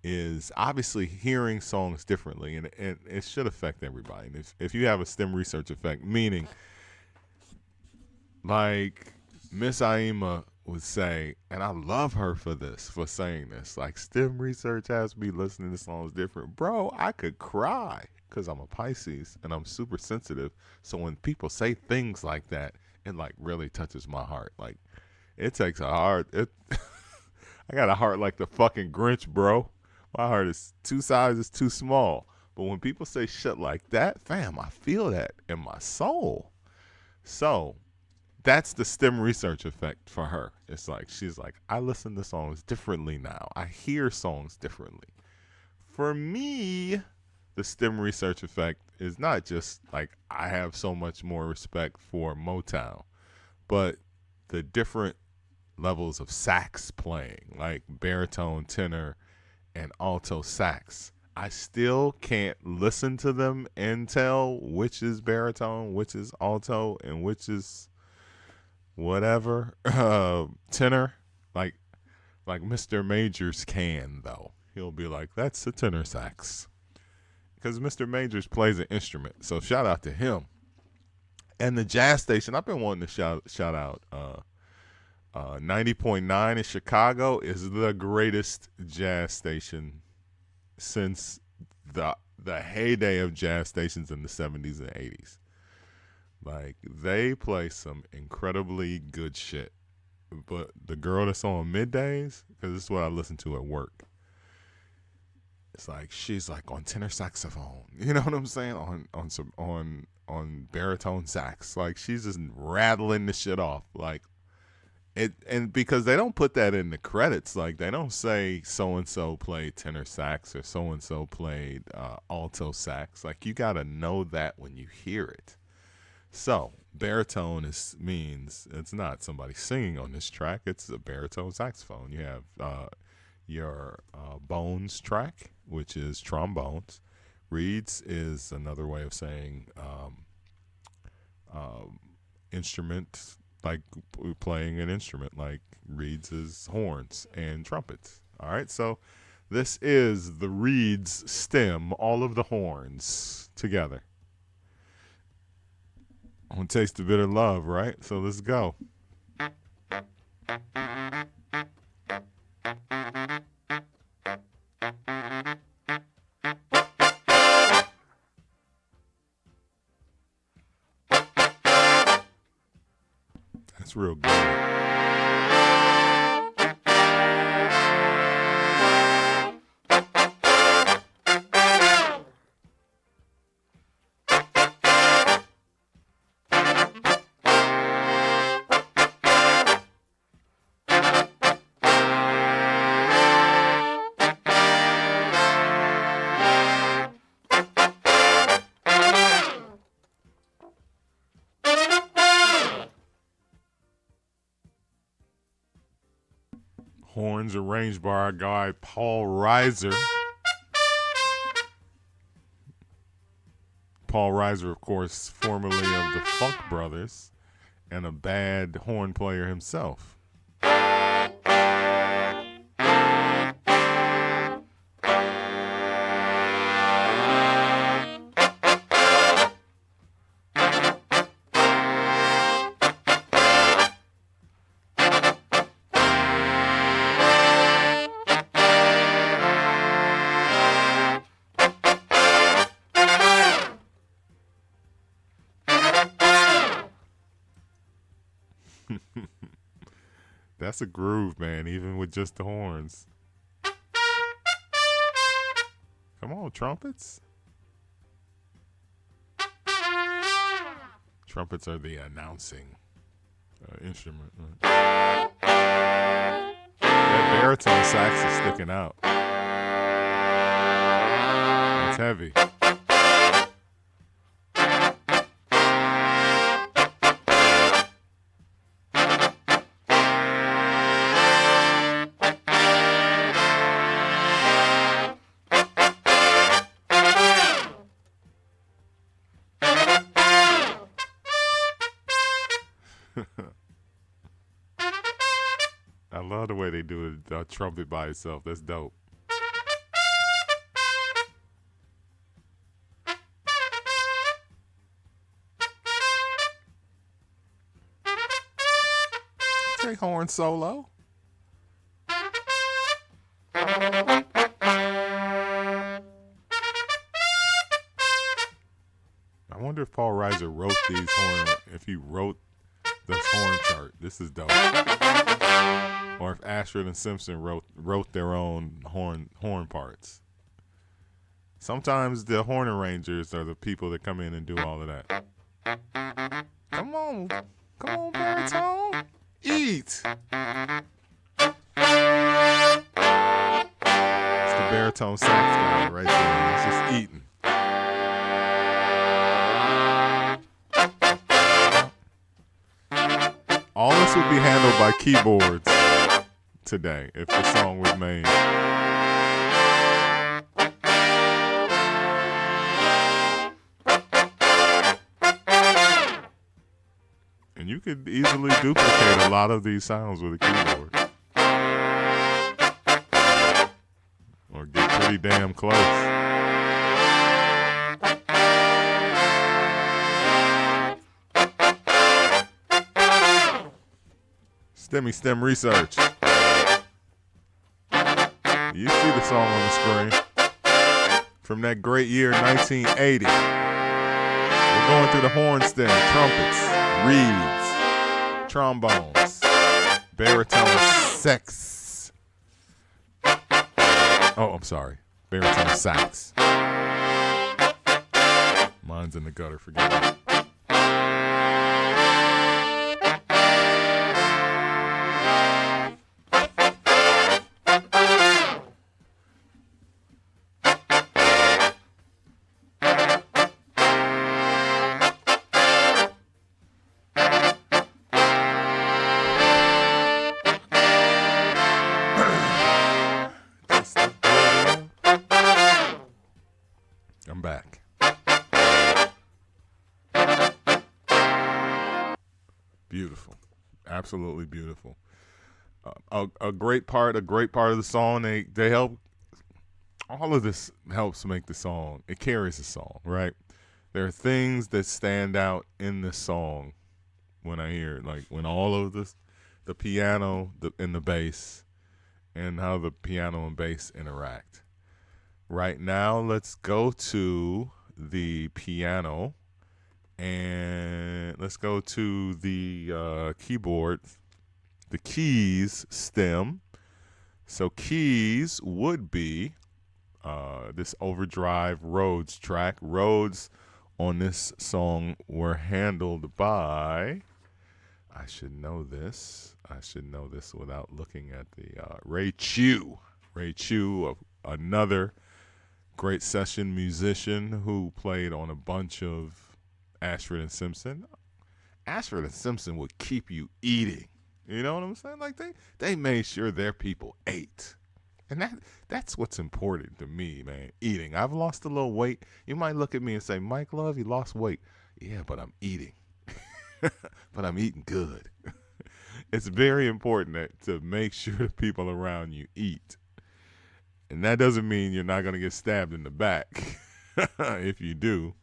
is obviously hearing songs differently, and it should affect everybody. And if you have a STEM research effect, meaning like Miss Aima would say, and I love her for saying this, like STEM research has me listening to songs different. Bro, I could cry because I'm a Pisces and I'm super sensitive. So when people say things like that, it like really touches my heart. Like it takes a heart. I got a heart like the fucking Grinch, bro. My heart is 2 sizes too small. But when people say shit like that, fam, I feel that in my soul. So that's the STEM research effect for her. It's like, she's like, I listen to songs differently now. I hear songs differently. For me, the STEM research effect is not just like I have so much more respect for Motown, but the different levels of sax playing, like baritone, tenor, and alto sax. I still can't listen to them and tell which is baritone, which is alto, and which is whatever tenor. Like Mr. Majors can, though. He'll be like, that's a tenor sax, because Mr. Majors plays an instrument. So shout out to him. And the jazz station, I've been wanting to shout out 90.9 in Chicago is the greatest jazz station since the heyday of jazz stations in the 70s and 80s. Like, they play some incredibly good shit. But the girl that's on middays, because this is what I listen to at work, it's like she's like on tenor saxophone. You know what I'm saying? On baritone sax. Like, she's just rattling the shit off. Like, it, and because they don't put that in the credits, like they don't say so and so played tenor sax or so and so played alto sax. Like, you gotta know that when you hear it. So baritone means it's not somebody singing on this track. It's a baritone saxophone. You have your bones track, which is trombones. Reeds is another way of saying instrument, like playing an instrument, like reeds is horns and trumpets. All right, so this is the reeds stem, all of the horns together. I'm gonna taste the bitter love, right? So let's go. That's real good. Horns arranged by our guy Paul Reiser. Paul Reiser, of course, formerly of the Funk Brothers, and a bad horn player himself. That's a groove, man, even with just the horns. Come on, trumpets. Trumpets are the announcing instrument. Right? That baritone sax is sticking out. It's heavy. I love the way they do a trumpet by itself. That's dope. Okay, horn solo. I wonder if Paul Reiser wrote these horn, if he wrote this horn chart. This is dope. Or if Ashford and Simpson wrote their own horn parts. Sometimes the horn arrangers are the people that come in and do all of that. Come on, baritone, eat. It's the baritone sax guy right there. He's just eating. All this would be handled by keyboards today if the song was made. And you could easily duplicate a lot of these sounds with a keyboard. Or get pretty damn close. S.T.E.M research. You see the song on the screen from that great year 1980. We're going through the horn stem, trumpets, reeds, trombones, baritone sax. Oh, I'm sorry. Baritone sax. Mine's in the gutter, forget it. I'm back. Beautiful. Absolutely beautiful. A great part of the song. They help. All of this helps make the song. It carries the song, right? There are things that stand out in the song when I hear it, like when all of this, the piano and the bass, and how the piano and bass interact. Right now, let's go to the piano, and let's go to the keyboard, the keys stem. So keys would be this overdrive Rhodes track. Rhodes on this song were handled by, I should know this without looking at the Ray Chew. Ray Chew, another great session musician who played on a bunch of Ashford and Simpson. Ashford and Simpson would keep you eating. You know what I'm saying? Like they made sure their people ate. And that's what's important to me, man. Eating. I've lost a little weight. You might look at me and say, Mike Love, you lost weight. Yeah, but I'm eating. But I'm eating good. It's very important to make sure the people around you eat. And that doesn't mean you're not going to get stabbed in the back. If you do,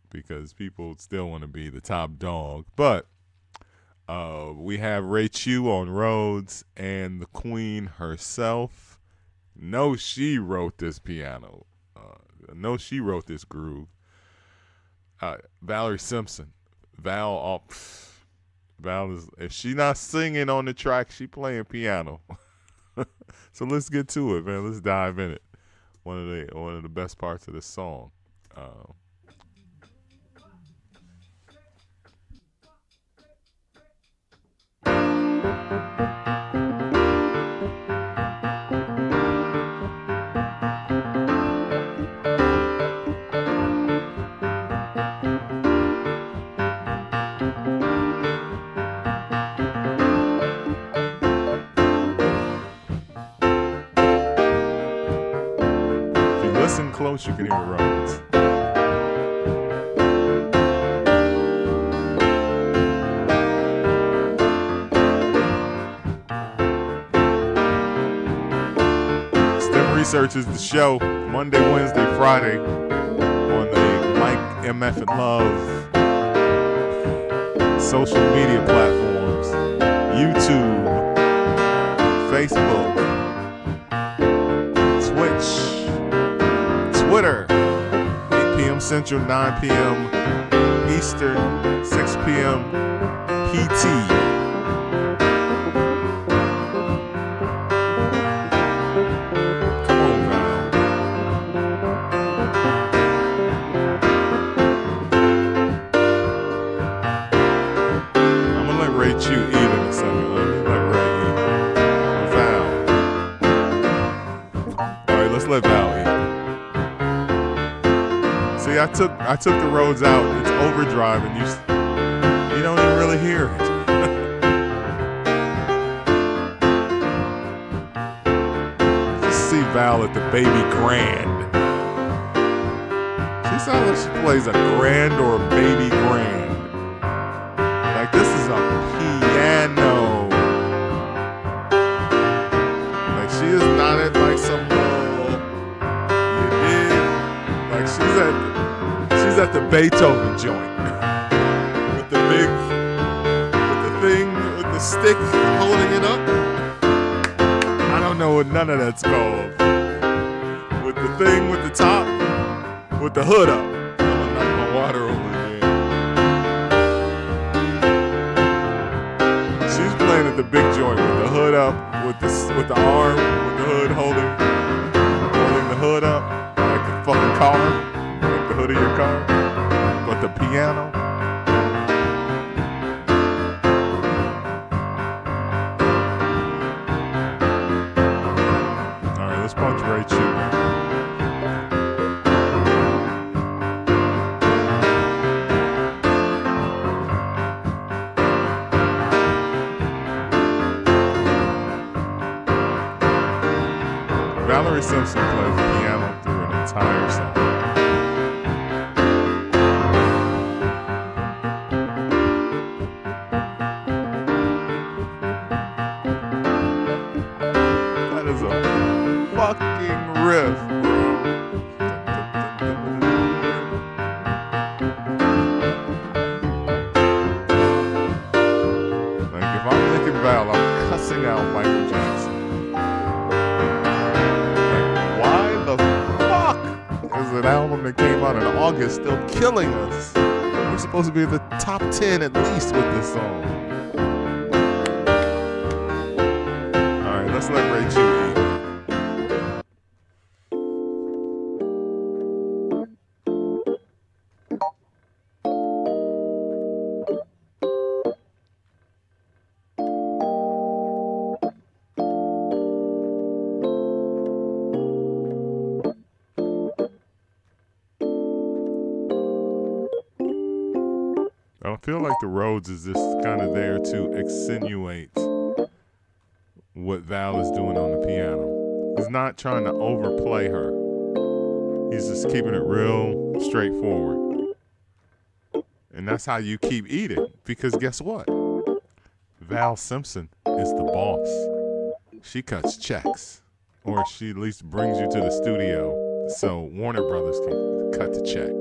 because people still want to be the top dog. But we have Ray Chu on Rhodes and the Queen herself. No, she wrote this piano. No, she wrote this groove. Valerie Simpson. Val is, if she not singing on the track, she playing piano. So let's get to it, man. Let's dive in it. One of the best parts of this song. Listen close, you can hear the Rhodes. S.T.E.M Research is the show, Monday, Wednesday, Friday, on the Mike MFN Love social media platforms, YouTube, Facebook, Twitch, Twitter, 8 p.m. Central, 9 p.m. Eastern, 6 p.m. PT. Come on, Val. I'm gonna let Ray Chu eat in a second. Let Ray eat. Val. All right, let's let Val eat. See, I took the Rhodes out. It's overdrive, and you don't even really hear it. Just see Val at the baby grand. She sounds like she plays a grand or a baby grand. Like this is a piano. Like she is not at like some you did. Like she's at the Beethoven joint with the thing with the stick holding it up. I don't know what none of that's called. With the thing with the top, with the hood up. I'm gonna knock my water over again. She's playing at the big joint with the hood up, with the arm, with the hood holding the hood up like the fucking car. The hood of your car, but the piano. All right, let's punch Ray Chu. Valerie Simpson plays the piano through an entire song. Fucking riff, bro. Like if I'm Lincoln Val, I'm cussing out Michael Jackson. Like why the fuck is an album that came out in August still killing us? We're supposed to be in the top 10 at least with this song. Alright, let's let Ray Chu eat. I feel like the Rhodes is just kind of there to accentuate what Val is doing on the piano. He's not trying to overplay her. He's just keeping it real straightforward. And that's how you keep eating. Because guess what? Val Simpson is the boss. She cuts checks. Or she at least brings you to the studio so Warner Brothers can cut the check.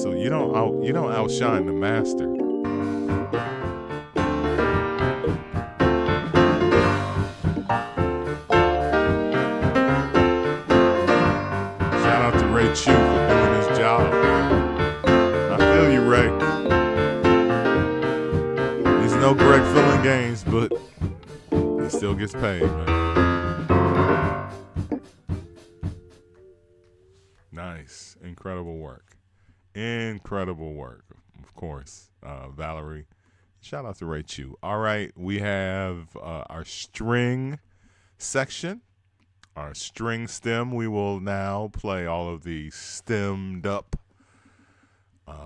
So you don't outshine the master. Shout out to Ray Chu for doing his job. I feel you, Ray. He's no Greg filling games, but he still gets paid, man. Nice. Incredible work. Incredible work. Of course, Valerie. Shout out to Ray Chu. All right, we have our string section, our string stem. We will now play all of the stemmed up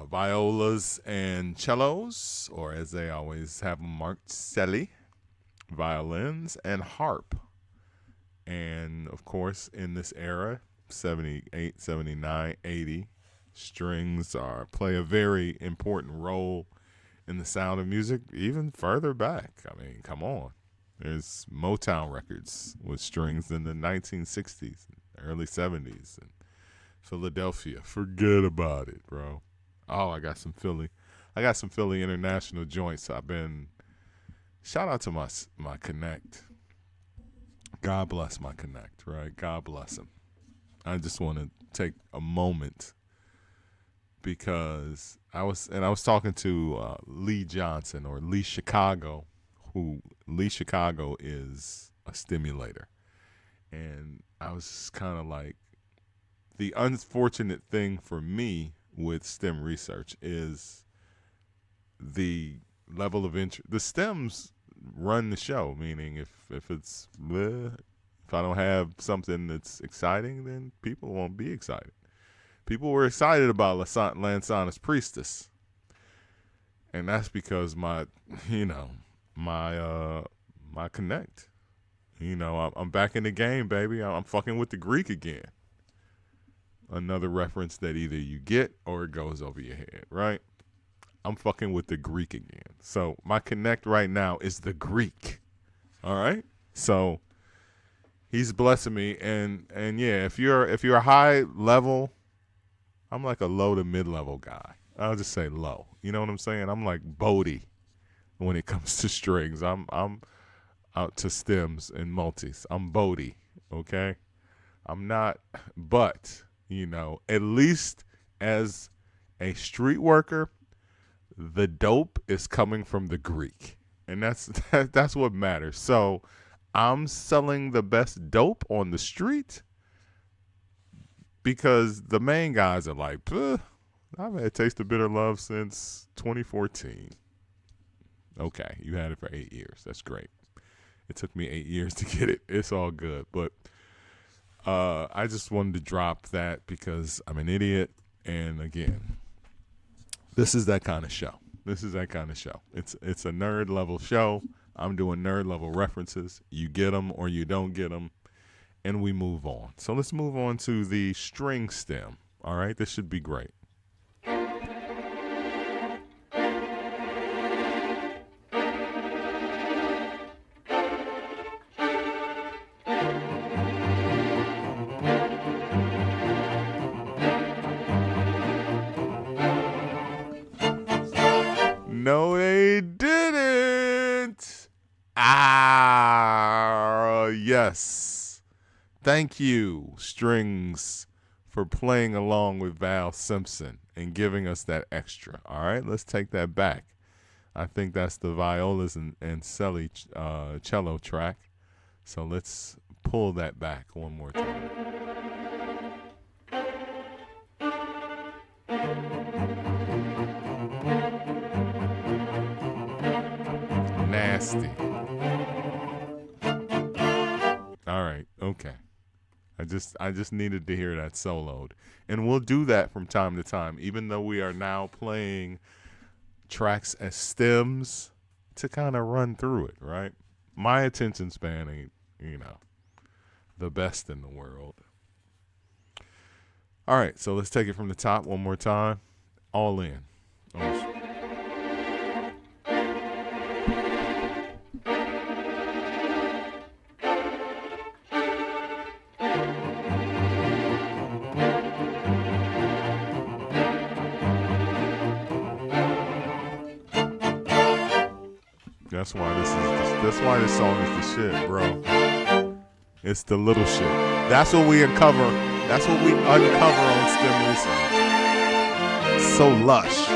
violas and cellos, or as they always have them marked, celli, violins, and harp. And, of course, in this era, 78, 79, 80, strings play a very important role in the sound of music, even further back. I mean, come on. There's Motown records with strings in the 1960s, early 70s, and Philadelphia. Forget about it, bro. Oh, I got some Philly international joints. Shout out to my Connect. God bless my Connect, right? God bless him. I just want to take a moment because I was talking to Lee Johnson, or Lee Chicago, Lee Chicago is a stimulator. And I was kind of like, the unfortunate thing for me with STEM research is the level of interest. The STEMs run the show, meaning if it's if I don't have something that's exciting, then people won't be excited. People were excited about Lansana's Priestess. And that's because my Connect. I'm back in the game, baby. I'm fucking with the Greek again. Another reference that either you get or it goes over your head, right? I'm fucking with the Greek again. So my Connect right now is the Greek. All right? So he's blessing me, and yeah, if you're a high level, I'm like a low to mid level guy. I'll just say low. You know what I'm saying? I'm like Bodie when it comes to strings. I'm out to stems and multis. I'm Bodie, okay? I'm not, but at least as a street worker, the dope is coming from the Greek, and that's what matters. So I'm selling the best dope on the street because the main guys are like, I've had Taste of Bitter Love since 2014. Okay, you had it for 8 years. That's great. It took me 8 years to get it. It's all good. But I just wanted to drop that because I'm an idiot. And again, this is that kind of show. It's a nerd level show. I'm doing nerd level references. You get them or you don't get them, and we move on. So let's move on to the string stem. All right, this should be great. No, they didn't. Yes. Thank you, strings, for playing along with Val Simpson and giving us that extra. All right, let's take that back. I think that's the violas and cello track. So let's pull that back one more time. Nasty. All right, okay. I just needed to hear that soloed. And we'll do that from time to time, even though we are now playing tracks as stems to kind of run through it, right? My attention span ain't you know, the best in the world. All right, so let's take it from the top one more time. All in. That's why this song is the shit, bro. It's the little shit. That's what we uncover. That's what we uncover on STEM research. It's so lush.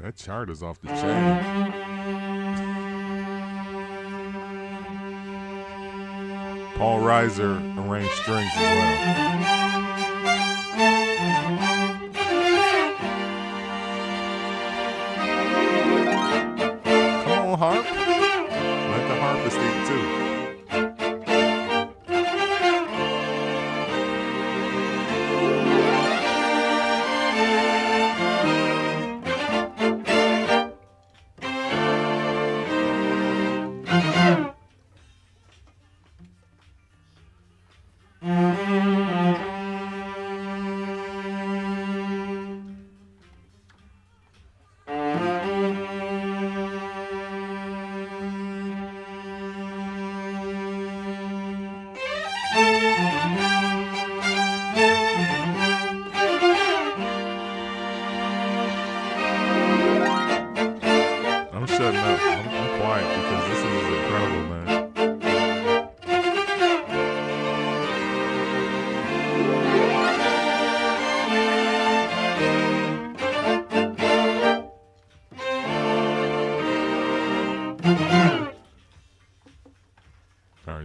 That chart is off the chain. Paul Reiser arranged strings as well. Come on, harp. Let the harpist eat too.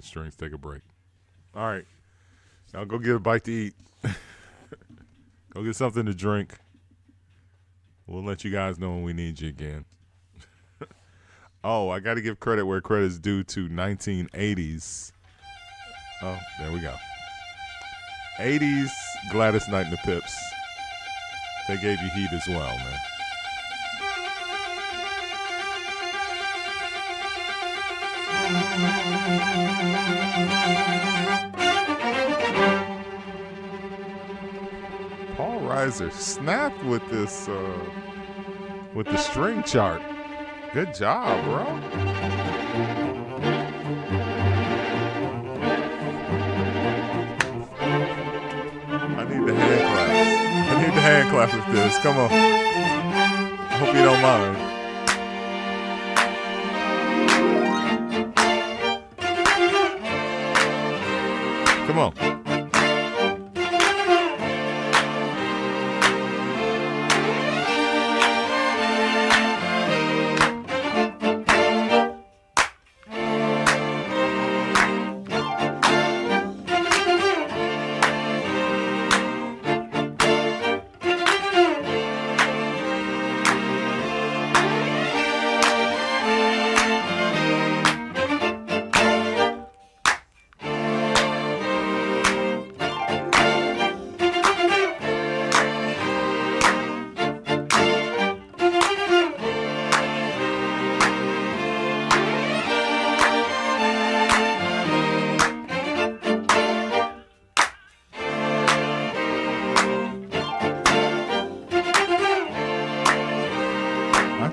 Strings, take a break. All right. Now go get a bite to eat. Go get something to drink. We'll let you guys know when we need you again. Oh, I got to give credit where credit is due to 1980s. Oh, there we go. 80s Gladys Knight and the Pips. They gave you heat as well, man. Paul Reiser snapped with this, with the string chart. Good job, bro. I need the hand claps. I need the hand clap with this. Come on. I hope you don't mind. Come on.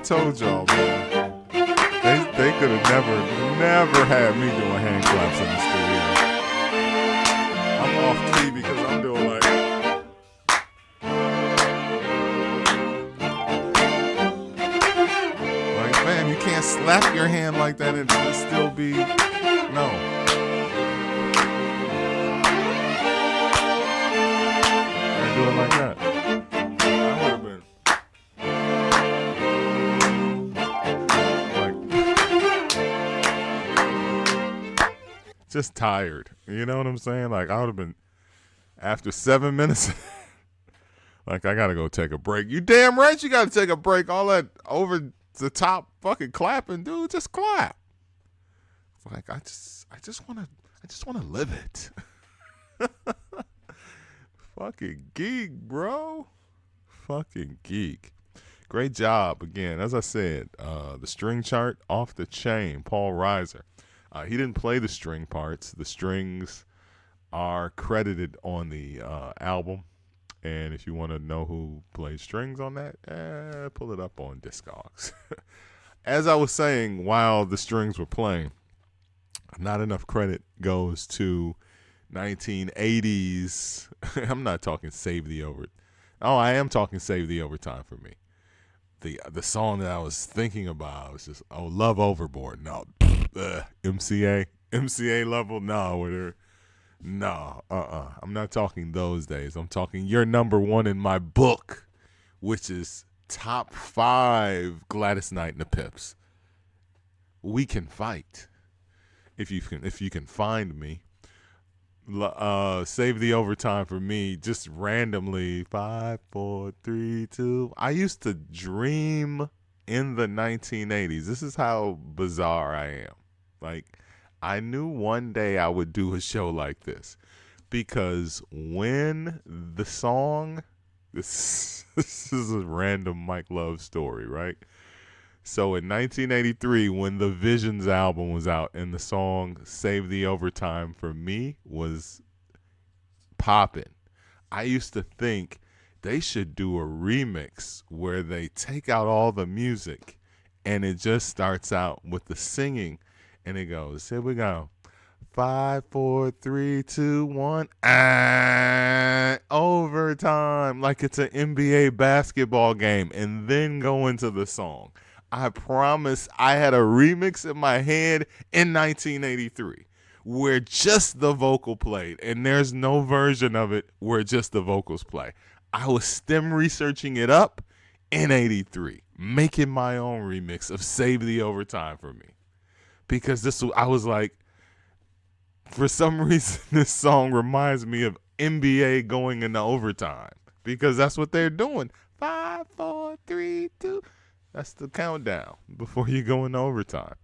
Told y'all, man. They could have never had me doing hand claps in the studio. I'm off key because I'm doing like, man, you can't slap your hand like that and it'll still be no. I do it like that. just tired. You know what I'm saying? Like I would have been after 7 minutes. Like I gotta go take a break. You damn right you gotta take a break. All that over the top fucking clapping, dude. Just clap. Like I just wanna live it. Fucking geek, bro. Fucking geek. Great job again. As I said, the string chart off the chain. Paul Reiser. He didn't play the string parts. The strings are credited on the album. And if you want to know who plays strings on that, pull it up on Discogs. As I was saying, while the strings were playing, not enough credit goes to 1980s. I'm not talking Save the Over. Oh, I am talking Save the Overtime for me. The song that I was thinking about was just Love Overboard. No, MCA level. No, I'm not talking those days. I'm talking You're Number One in My Book, which is top 5 Gladys Knight and the Pips. We Can Fight. If you can find me. Save the Overtime for me, just randomly 5, 4, 3, 2. I used to dream in the 1980s. This is how bizarre I am. Like I knew one day I would do a show like this because when the song, this is a random Mike Love story, right? So in 1983, when the Visions album was out and the song Save the Overtime for me was popping, I used to think they should do a remix where they take out all the music and it just starts out with the singing and it goes, here we go. 5, 4, 3, 2, 1, overtime, like it's an NBA basketball game, and then go into the song. I promise I had a remix in my head in 1983 where just the vocal played, and there's no version of it where just the vocals play. I was STEM researching it up in 83, making my own remix of Save the Overtime for me. Because I was like, for some reason, this song reminds me of NBA going into overtime because that's what they're doing. 5, 4, 3, 2. That's the countdown before you go into overtime.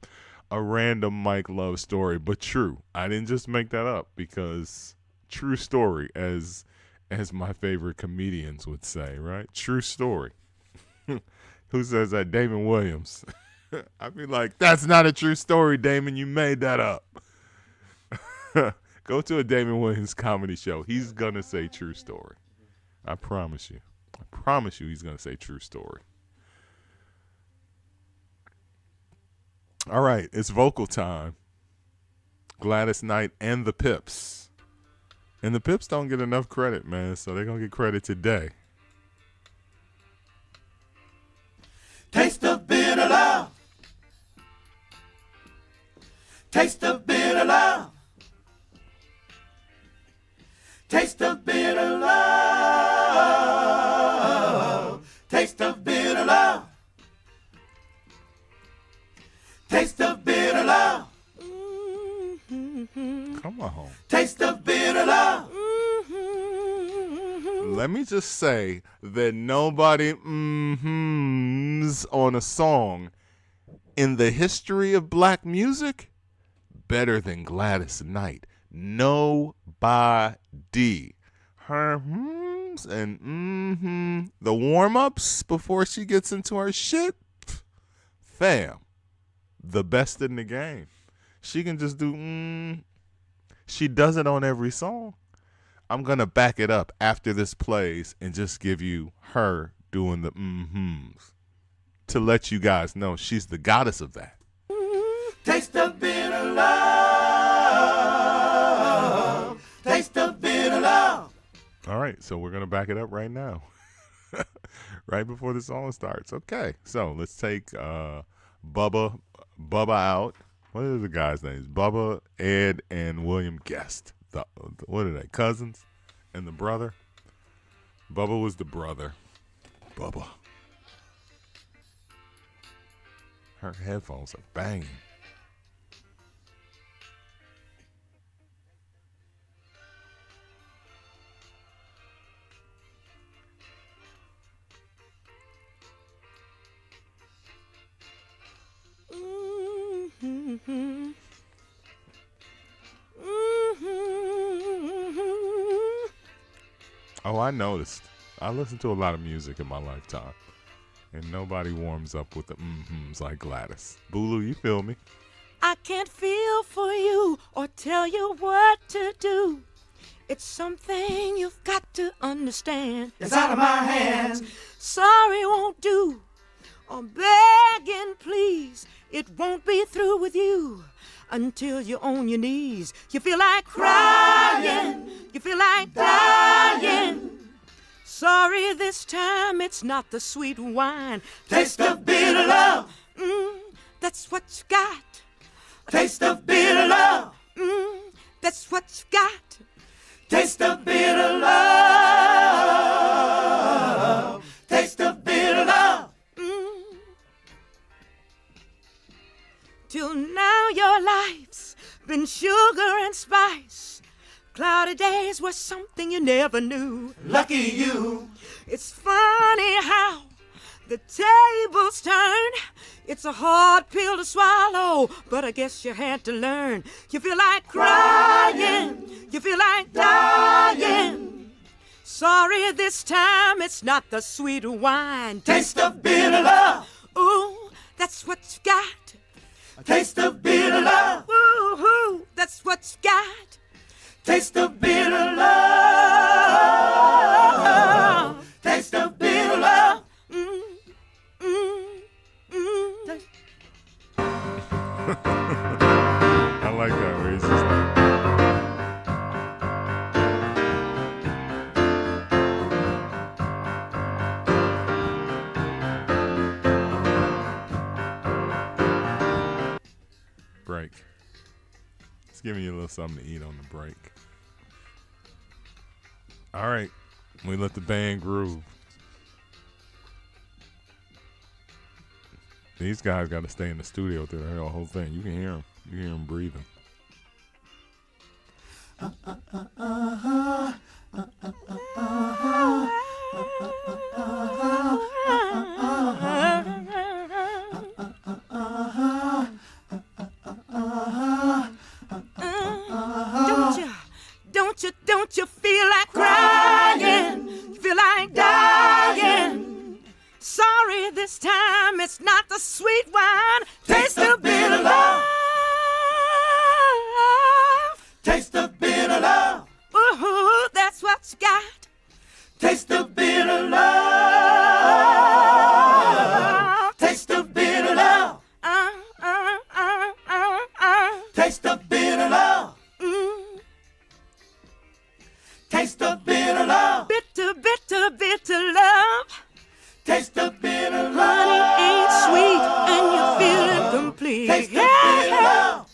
A random Mike Love story, but true. I didn't just make that up because true story, as my favorite comedians would say, right? True story. Who says that? Damon Williams. I'd be like, that's not a true story, Damon. You made that up. Go to a Damon Williams comedy show. He's going to say true story. I promise you. I promise you he's going to say true story. All right, it's vocal time. Gladys Knight and the Pips. And the Pips don't get enough credit, man, so they're going to get credit today. Taste of bitter love. Taste of bitter love. Taste of bitter love. Taste of bitter love. Taste of bitter love. Come on. Taste of bitter love. Let me just say that nobody mm-hms on a song in the history of black music better than Gladys Knight. Nobody. Her hms and mm-hmm. The warm-ups before she gets into her shit. Fam. The best in the game. She can just do She does it on every song. I'm going to back it up after this plays and just give you her doing the mm-hms to let you guys know she's the goddess of that. Taste of bitter love. Taste of bitter love. All right, so we're going to back it up right now. Right before the song starts. Okay, so let's take Bubba out. What are the guys' names? Bubba, Ed, and William Guest. What are they? Cousins and the brother? Bubba was the brother. Bubba. Her headphones are banging. Oh, I noticed. I listened to a lot of music in my lifetime, and nobody warms up with the mm-hms like Gladys. Bulu, you feel me? I can't feel for you or tell you what to do. It's something you've got to understand. It's out of my hands. Sorry won't do. I'm begging, please. It won't be through with you until you're on your knees. You feel like crying. You feel like dying. Sorry, this time it's not the sweet wine. Taste of bitter love. That's what you got. Taste of bitter love. That's what you got. Taste of bitter love. Taste of bitter love. Till now your life's been sugar and spice. Cloudy days were something you never knew. Lucky you. It's funny how the tables turn. It's a hard pill to swallow, but I guess you had to learn. You feel like crying. You feel like dying. Sorry, this time it's not the sweet wine. Taste of bitter love. Ooh, that's what you got. Taste of bitter love. Ooh, that's what you got. Taste of bitter love. Taste of bitter love. I like that where he's just like, break. It's giving you a little something to eat on the break. All right, we let the band groove. These guys got to stay in the studio through the whole thing. You can hear them. You hear them breathing. Don't you feel like crying? You feel like dying. Sorry, this time it's not the sweet wine. Taste of bitter love. Taste of bitter love. Ooh, that's what you got. Taste of bitter love. Taste of bitter love. Taste of bitter love. Taste of bitter love. Bitter, bitter, bitter love. Taste of bitter Honey love. ain't sweet and you feel incomplete. Taste of bitter love.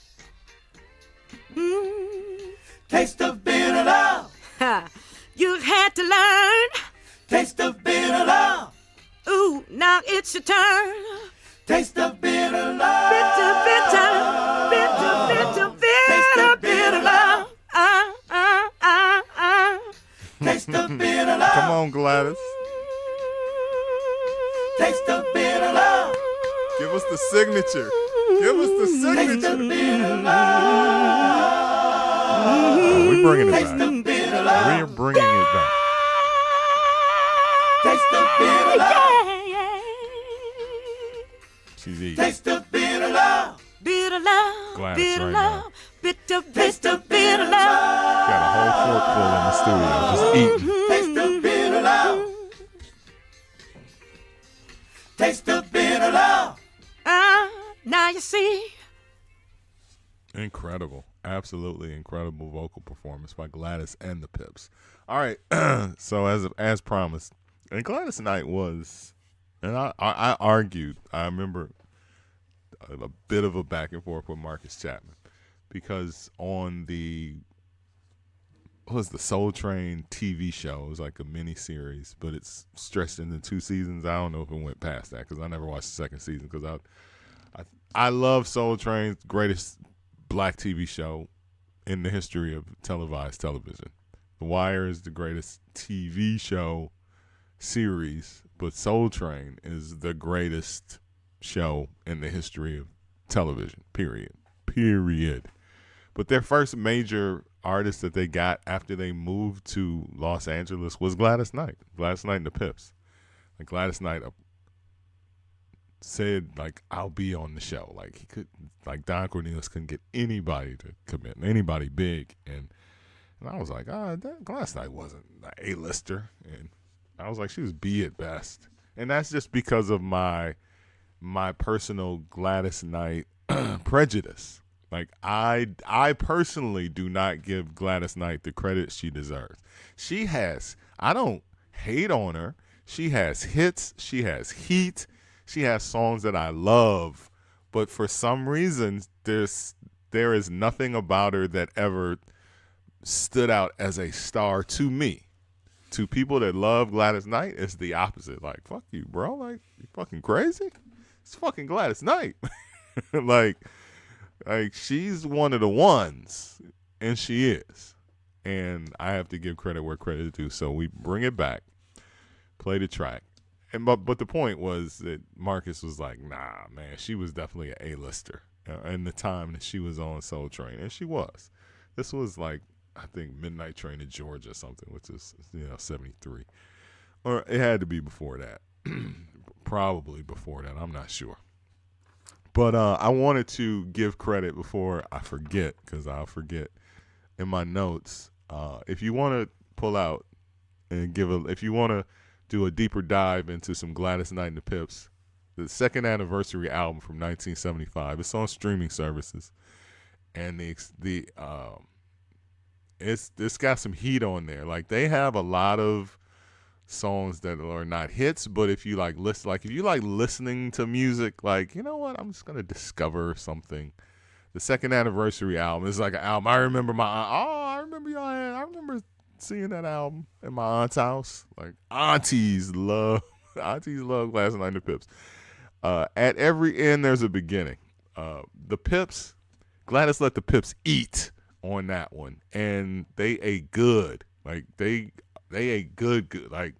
Taste of bitter love. You had to learn. Taste of bitter love. Ooh, now it's your turn. Taste of bitter love. Bitter, bitter, bitter, bitter, bitter, bitter love. Taste of bitter love. Come on, Gladys. Taste of bitter love. Give us the signature. Give us the Taste signature. of bitter love. We're bringing it Taste back. of bitter love. We're bringing it back. Taste of bitter love. She's eating. Taste of bitter love. Bitter love, Gladys bitter right love, bitter, Taste bitter, of bitter bitter love. Got a whole forkful in the studio just eating. Taste of bitter love. Taste of bitter love. Now you see. Incredible. Absolutely incredible vocal performance by Gladys and the Pips. All right. So as promised, and Gladys night was, and I argued, I remember a bit of a back and forth with Marcus Chapman because on the Soul Train TV show, it was like a mini series, but it's stretched into 2 seasons. I don't know if it went past that because I never watched the second season because I love Soul Train, greatest black TV show in the history of televised television. The Wire is the greatest TV show series, but Soul Train is the greatest show in the history of television, period. But their first major artist that they got after they moved to Los Angeles was Gladys Knight. Gladys Knight and the Pips. Like Gladys Knight said, like, I'll be on the show. Like he could, like Don Cornelius couldn't get anybody to commit, anybody big, and I was like, Gladys Knight wasn't an A-lister, and I was like, she was B at best, and that's just because of my personal Gladys Knight prejudice. Like I personally do not give Gladys Knight the credit she deserves. She has, I don't hate on her. She has hits. She has heat. She has songs that I love. But for some reason, there is nothing about her that ever stood out as a star to me. To people that love Gladys Knight, it's the opposite. Like, fuck you, bro. Like, you fucking crazy? It's fucking Gladys Knight. like she's one of the ones, and she is. And I have to give credit where credit is due. So we bring it back, play the track. And but the point was that Marcus was like, nah, man, she was definitely an A-lister in the time that she was on Soul Train, and she was. This was like, I think, Midnight Train to Georgia or something, which is 73, or it had to be before that. Probably before that, I'm not sure. But I wanted to give credit before I forget, because I'll forget in my notes. If you want to pull out and if you want to do a deeper dive into some Gladys Knight and the Pips, the second anniversary album from 1975. It's on streaming services, and it's got some heat on there. Like, they have a lot of songs that are not hits, but if you like listening to music, like, you know what, I'm just gonna discover something. The second anniversary album is like an album. I remember I remember seeing that album at my aunt's house. Like, aunties love Gladys Knight and the Pips. At every end there's a beginning. The Pips, Gladys let the Pips eat on that one, and they ate good. Like, they ate good, like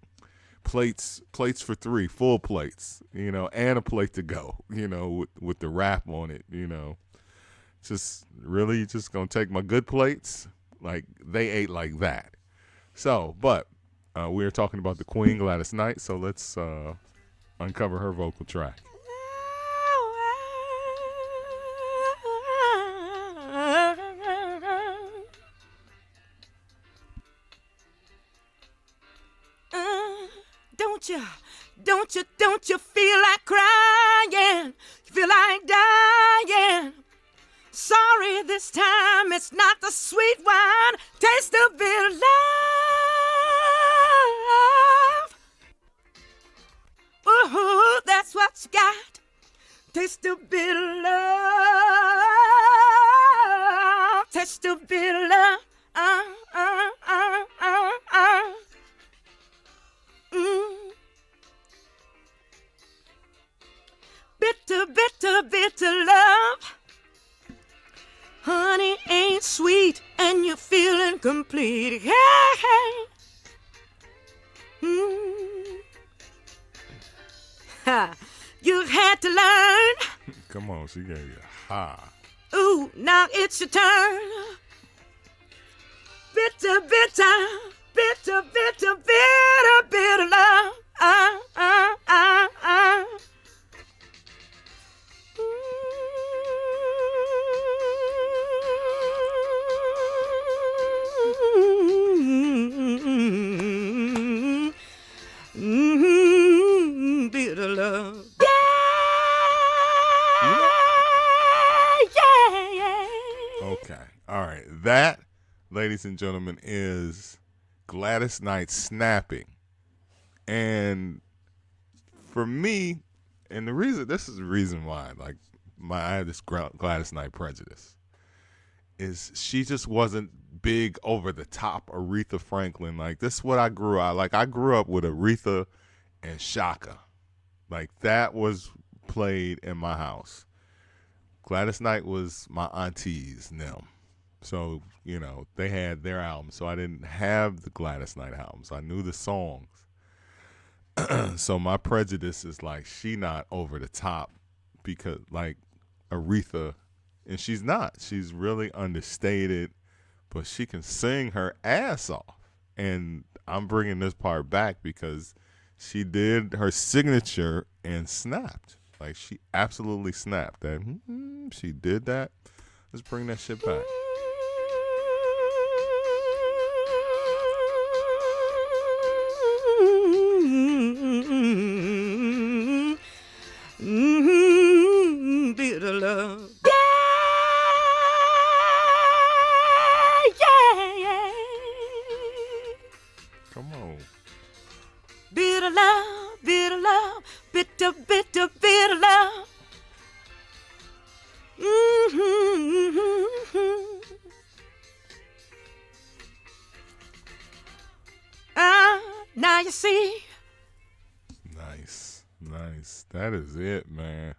plates for three, full plates, and a plate to go, with the wrap on it, just really just gonna take my good plates. Like, they ate like that. So, but we are talking about the Queen, Gladys Knight, so let's uncover her vocal track. Don't you feel like crying? You feel like dying? Sorry, this time it's not the sweet wine. Taste the bitter love. Ooh, that's what you got. Taste the bitter love. Taste the bitter love. Bitter, bitter, bitter love. Honey ain't sweet and you're feeling complete. Hey, hey. Ha. You had to learn. Come on, she gave you a ha. Ooh, now it's your turn. Bitter, bitter, bitter, bitter, bitter, bitter love. Bitter love. Yeah. Okay. All right. That, ladies and gentlemen, is Gladys Knight snapping. And for me, and this is the reason why, like, I have this Gladys Knight prejudice, is she just wasn't big over the top Aretha Franklin. Like, this is what I grew up. Like, I grew up with Aretha and Shaka. Like, that was played in my house. Gladys Knight was my auntie's them. So, they had their albums. So I didn't have the Gladys Knight albums. I knew the songs. So my prejudice is like, she not over the top because, like, Aretha, and she's not. She's really understated, but she can sing her ass off. And I'm bringing this part back because she did her signature and snapped. Like, she absolutely snapped. That she did that. Let's bring that shit back. Bitter love. Yeah. Come on. Bitter love, bitter love, bitter, bitter, bitter love. Now you see. Nice. That is it, man.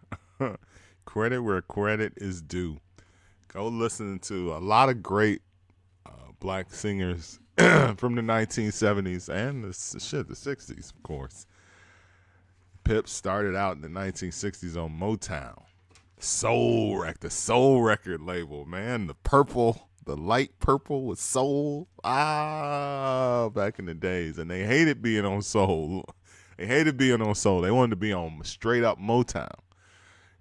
Credit where credit is due. Go listen to a lot of great black singers from the 1970s and the 60s, of course. Pip started out in the 1960s on Motown. The soul record label, man. The light purple with soul. Back in the days. And they hated being on soul. They wanted to be on straight up Motown.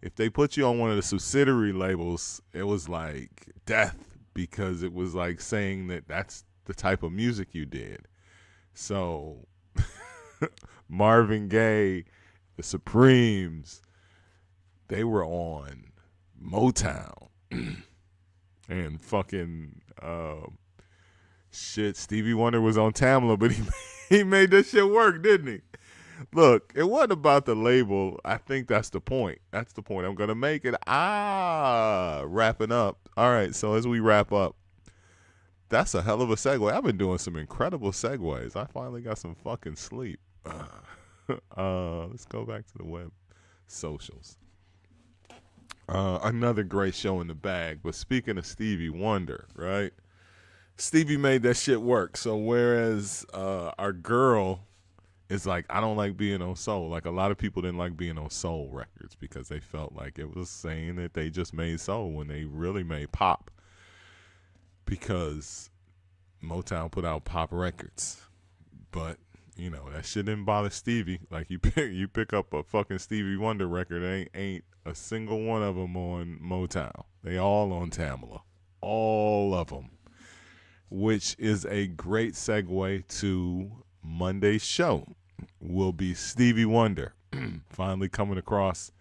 If they put you on one of the subsidiary labels, it was like death, because it was like saying that that's the type of music you did. So Marvin Gaye, the Supremes, they were on Motown. And fucking Stevie Wonder was on Tamla, but he made that shit work, didn't he? Look, it wasn't about the label. I think that's the point. That's the point I'm going to make it. Wrapping up. All right, so as we wrap up, that's a hell of a segue. I've been doing some incredible segues. I finally got some fucking sleep. Let's go back to the web socials. Another great show in the bag. But speaking of Stevie Wonder, right? Stevie made that shit work. So whereas our girl is like, I don't like being on soul. Like, a lot of people didn't like being on soul records because they felt like it was saying that they just made soul when they really made pop. Because Motown put out pop records. But, you know, that shit didn't bother Stevie. Like, you pick up a fucking Stevie Wonder record, ain't a single one of them on Motown. They all on Tamla. All of them. Which is a great segue to Monday's show. Will be Stevie Wonder. Finally coming across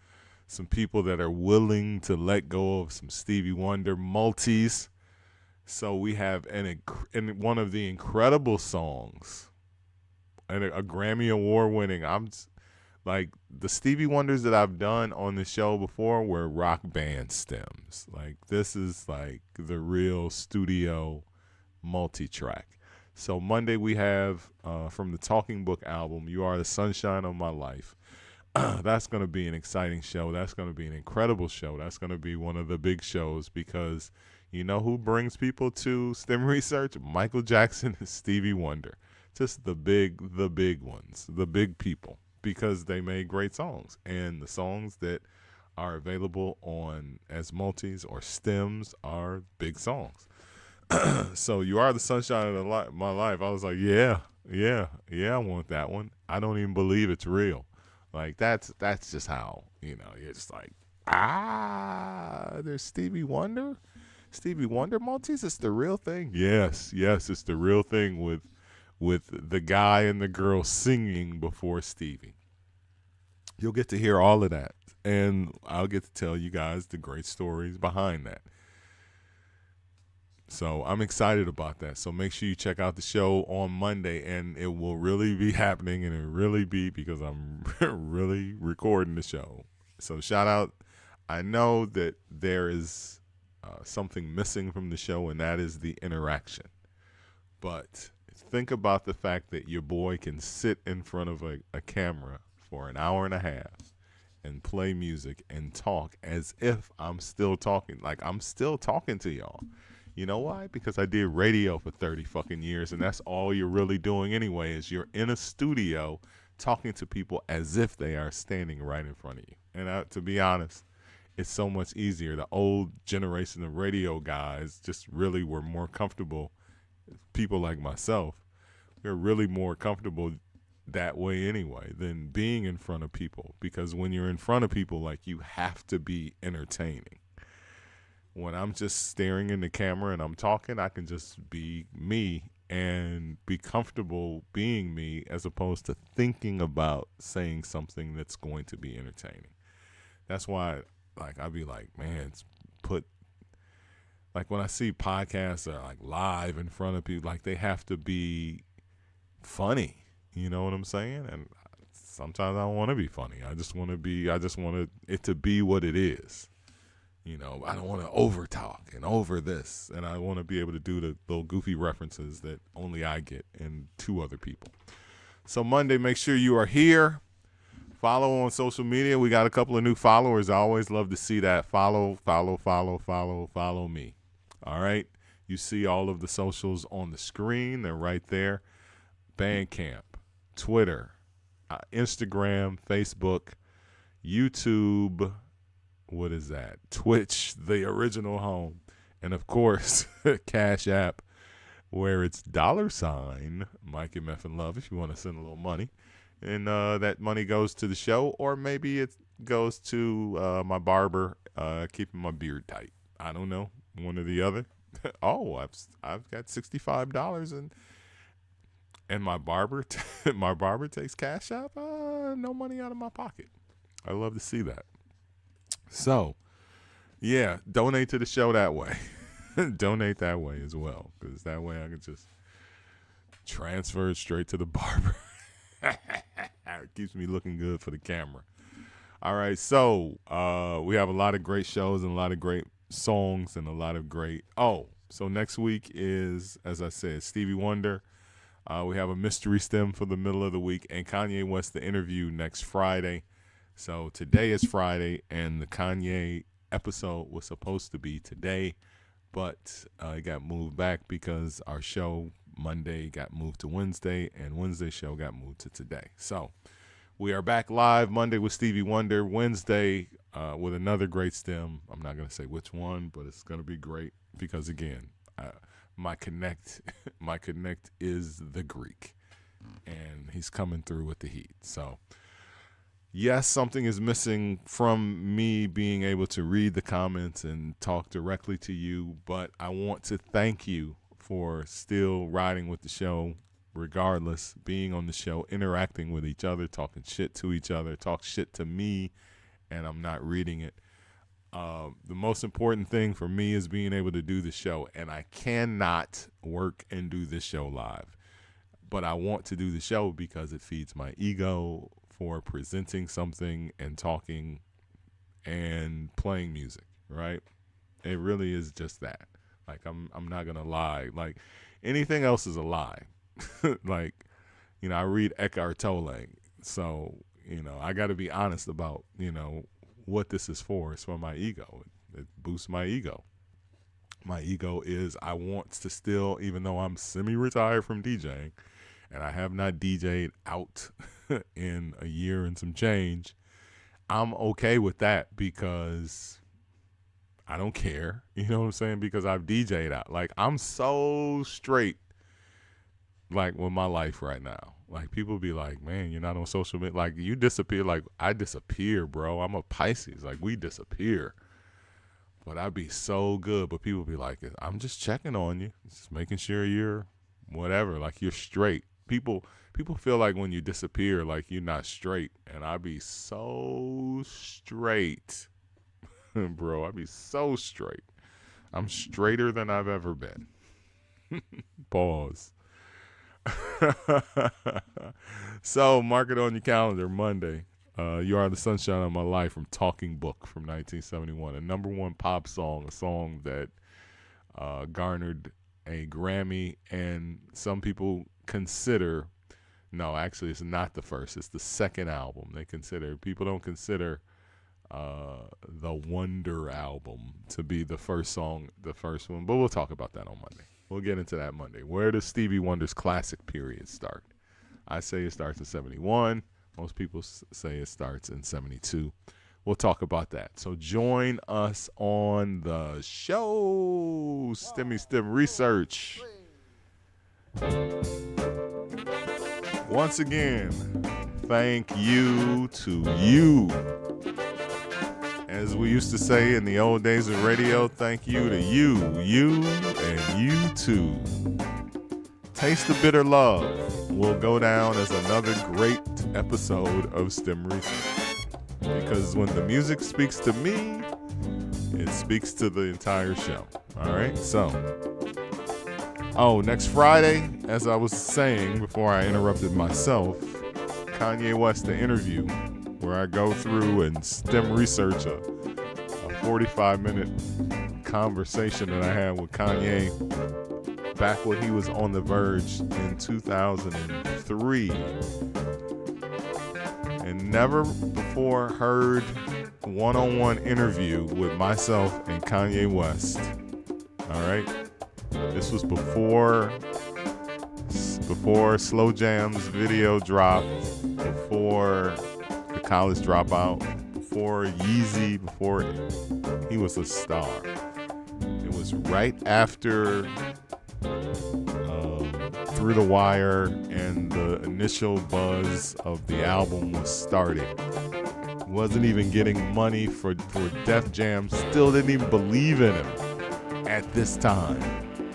some people that are willing to let go of some Stevie Wonder multis. So we have one of the incredible songs, and a Grammy Award winning. I'm like, the Stevie Wonders that I've done on the show before were rock band stems. Like, this is like the real studio multi-track. So Monday we have from the Talking Book album, You Are the Sunshine of My Life. That's going to be an exciting show. That's going to be an incredible show. That's going to be one of the big shows, because you know who brings people to STEM research? Michael Jackson and Stevie Wonder. Just the big ones, the big people, because they made great songs. And the songs that are available on as multis or stems are big songs. So You Are the Sunshine of My Life. I was like, yeah, I want that one. I don't even believe it's real. Like, that's just how, you know, you're just like, there's Stevie Wonder multis. It's the real thing. Yes, it's the real thing with the guy and the girl singing before Stevie. You'll get to hear all of that, and I'll get to tell you guys the great stories behind that. So I'm excited about that. So make sure you check out the show on Monday, and it will really be happening, and it really be because I'm really recording the show. So shout out. I know that there is something missing from the show, and that is the interaction. But think about the fact that your boy can sit in front of a camera for an hour and a half and play music and talk as if I'm still talking. Like, I'm still talking to y'all. You know why? Because I did radio for 30 fucking years, and that's all you're really doing anyway, is you're in a studio talking to people as if they are standing right in front of you. And to be honest, it's so much easier. The old generation of radio guys just really were more comfortable. People like myself, we're really more comfortable that way anyway than being in front of people, because when you're in front of people, like, you have to be entertaining. When I'm just staring in the camera and I'm talking, I can just be me and be comfortable being me, as opposed to thinking about saying something that's going to be entertaining. That's why, like, I'd be like, man, like, when I see podcasts that are like live in front of people, like, they have to be funny. You know what I'm saying? And sometimes I don't want to be funny. I just want it to be what it is. You know, I don't want to over talk and over this. And I want to be able to do the little goofy references that only I get and two other people. So Monday, make sure you are here. Follow on social media. We got a couple of new followers. I always love to see that. Follow me. All right? You see all of the socials on the screen. They're right there. Bandcamp, Twitter, Instagram, Facebook, YouTube, what is that? Twitch, the original home. And, of course, Cash App, where it's $ Mike MFN Love if you want to send a little money. And that money goes to the show, or maybe it goes to my barber, keeping my beard tight. I don't know, one or the other. Oh, I've got $65 and my barber takes Cash App. No money out of my pocket. I love to see that. So, yeah, donate to the show that way. Donate that way as well, because that way I can just transfer it straight to the barber. It keeps me looking good for the camera. All right, so we have a lot of great shows and a lot of great songs and a lot of great. Oh, so next week is, as I said, Stevie Wonder. We have a mystery stem for the middle of the week, and Kanye West, the interview next Friday. So today is Friday, and the Kanye episode was supposed to be today, but it got moved back because our show Monday got moved to Wednesday, and Wednesday's show got moved to today. So we are back live Monday with Stevie Wonder, Wednesday with another great stem. I'm not going to say which one, but it's going to be great because, again, my connect is the Greek, and he's coming through with the heat. So, yes, something is missing from me being able to read the comments and talk directly to you, but I want to thank you for still riding with the show, regardless, being on the show, interacting with each other, talking shit to each other, talk shit to me, and I'm not reading it. The most important thing for me is being able to do the show, and I cannot work and do this show live. But I want to do the show because it feeds my ego for presenting something and talking and playing music, right? It really is just that. Like, I'm not going to lie. Like, anything else is a lie. Like, you know, I read Eckhart Tolle, so, you know, I got to be honest about, you know, what this is for. It's for my ego. It boosts my ego. My ego is, I want to still, even though I'm semi-retired from DJing, and I have not DJ'd out in a year and some change, I'm okay with that because I don't care. You know what I'm saying? Because I've DJ'd out. Like, I'm so straight, like, with my life right now. Like, people be like, man, you're not on social media. Like, you disappear. Like, I disappear, bro. I'm a Pisces. Like, we disappear. But I be so good. But people be like, I'm just checking on you. Just making sure you're whatever. Like, you're straight. People feel like when you disappear, like, you're not straight. And I be so straight. Bro, I be so straight. I'm straighter than I've ever been. Pause. So mark it on your calendar, Monday. You Are the Sunshine of My Life from Talking Book from 1971, a number one pop song, a song that garnered a Grammy, and some people consider, no, actually it's not the first, it's the second album. People don't consider the Wonder album to be the first one, but we'll talk about that on Monday. We'll get into that Monday. Where does Stevie Wonder's classic period start? I say it starts in 71. Most people say it starts in 72. we'll talk about that. So join us on the show, STEM Research. Once again, thank you to you. As we used to say in the old days of radio, thank you to you, and you too. Taste the Bitter Love will go down as another great episode of STEM Research. Because when the music speaks to me, it speaks to the entire show. All right, so. Next Friday, as I was saying before I interrupted myself, Kanye West, the interview, where I go through and STEM research a 45-minute conversation that I had with Kanye back when he was on The Verge in 2003. And never before heard a one-on-one interview with myself and Kanye West. All right? This was before Slow Jam's video dropped, before The College Dropout, before Yeezy, before he was a star. It was right after Through the Wire and the initial buzz of the album was starting. Wasn't even getting money for Def Jam, still didn't even believe in him at this time.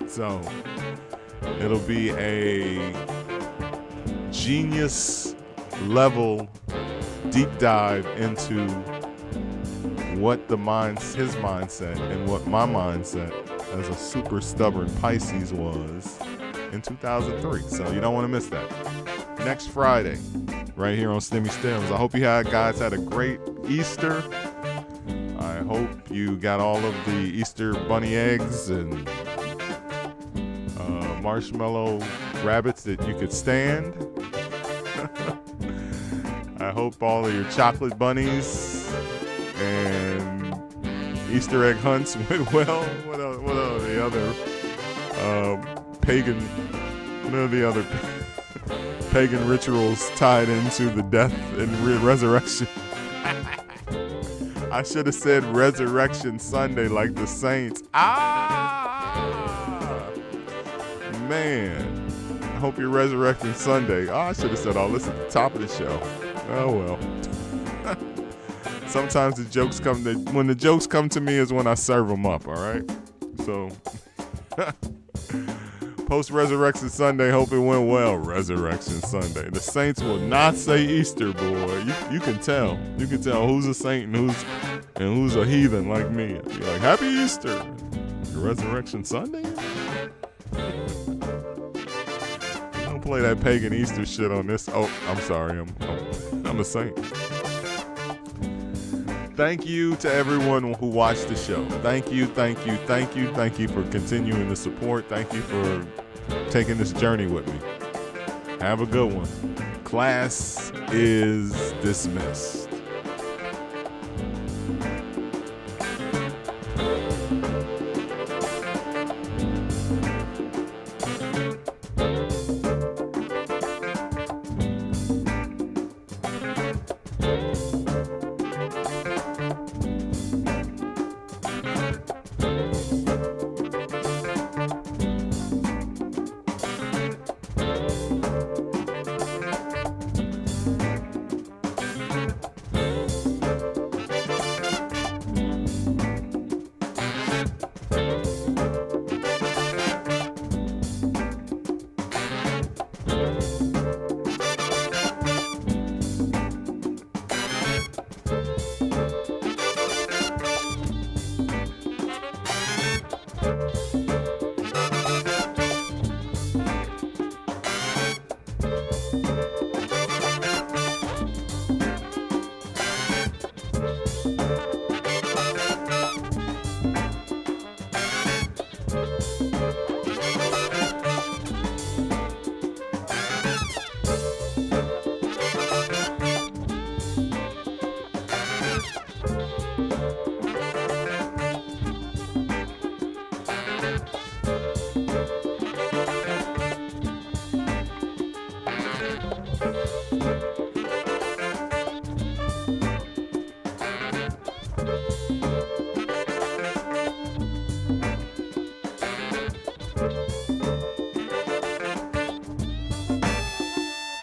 So it'll be a genius level deep dive into what his mindset and what my mindset as a super stubborn Pisces was in 2003. So you don't want to miss that. Next Friday, right here on STEMmy Stems. I hope you guys had a great Easter. I hope you got all of the Easter bunny eggs and marshmallow rabbits that you could stand. I hope all of your chocolate bunnies and Easter egg hunts went well. What are the other pagan rituals tied into the death and resurrection? I should have said Resurrection Sunday like the Saints. Man, I hope you're resurrecting Sunday. I should have said all this at the top of the show. Oh well. Sometimes when the jokes come to me is when I serve them up. All right. So post Resurrection Sunday, hope it went well. Resurrection Sunday. The Saints will not say Easter, boy. You can tell. You can tell who's a saint and who's a heathen like me. Be like, Happy Easter. Resurrection Sunday. Play that pagan Easter shit on this. Oh, I'm sorry. I'm a saint. Thank you to everyone who watched the show. Thank you for continuing to support. Thank you for taking this journey with me. Have a good one. Class is dismissed.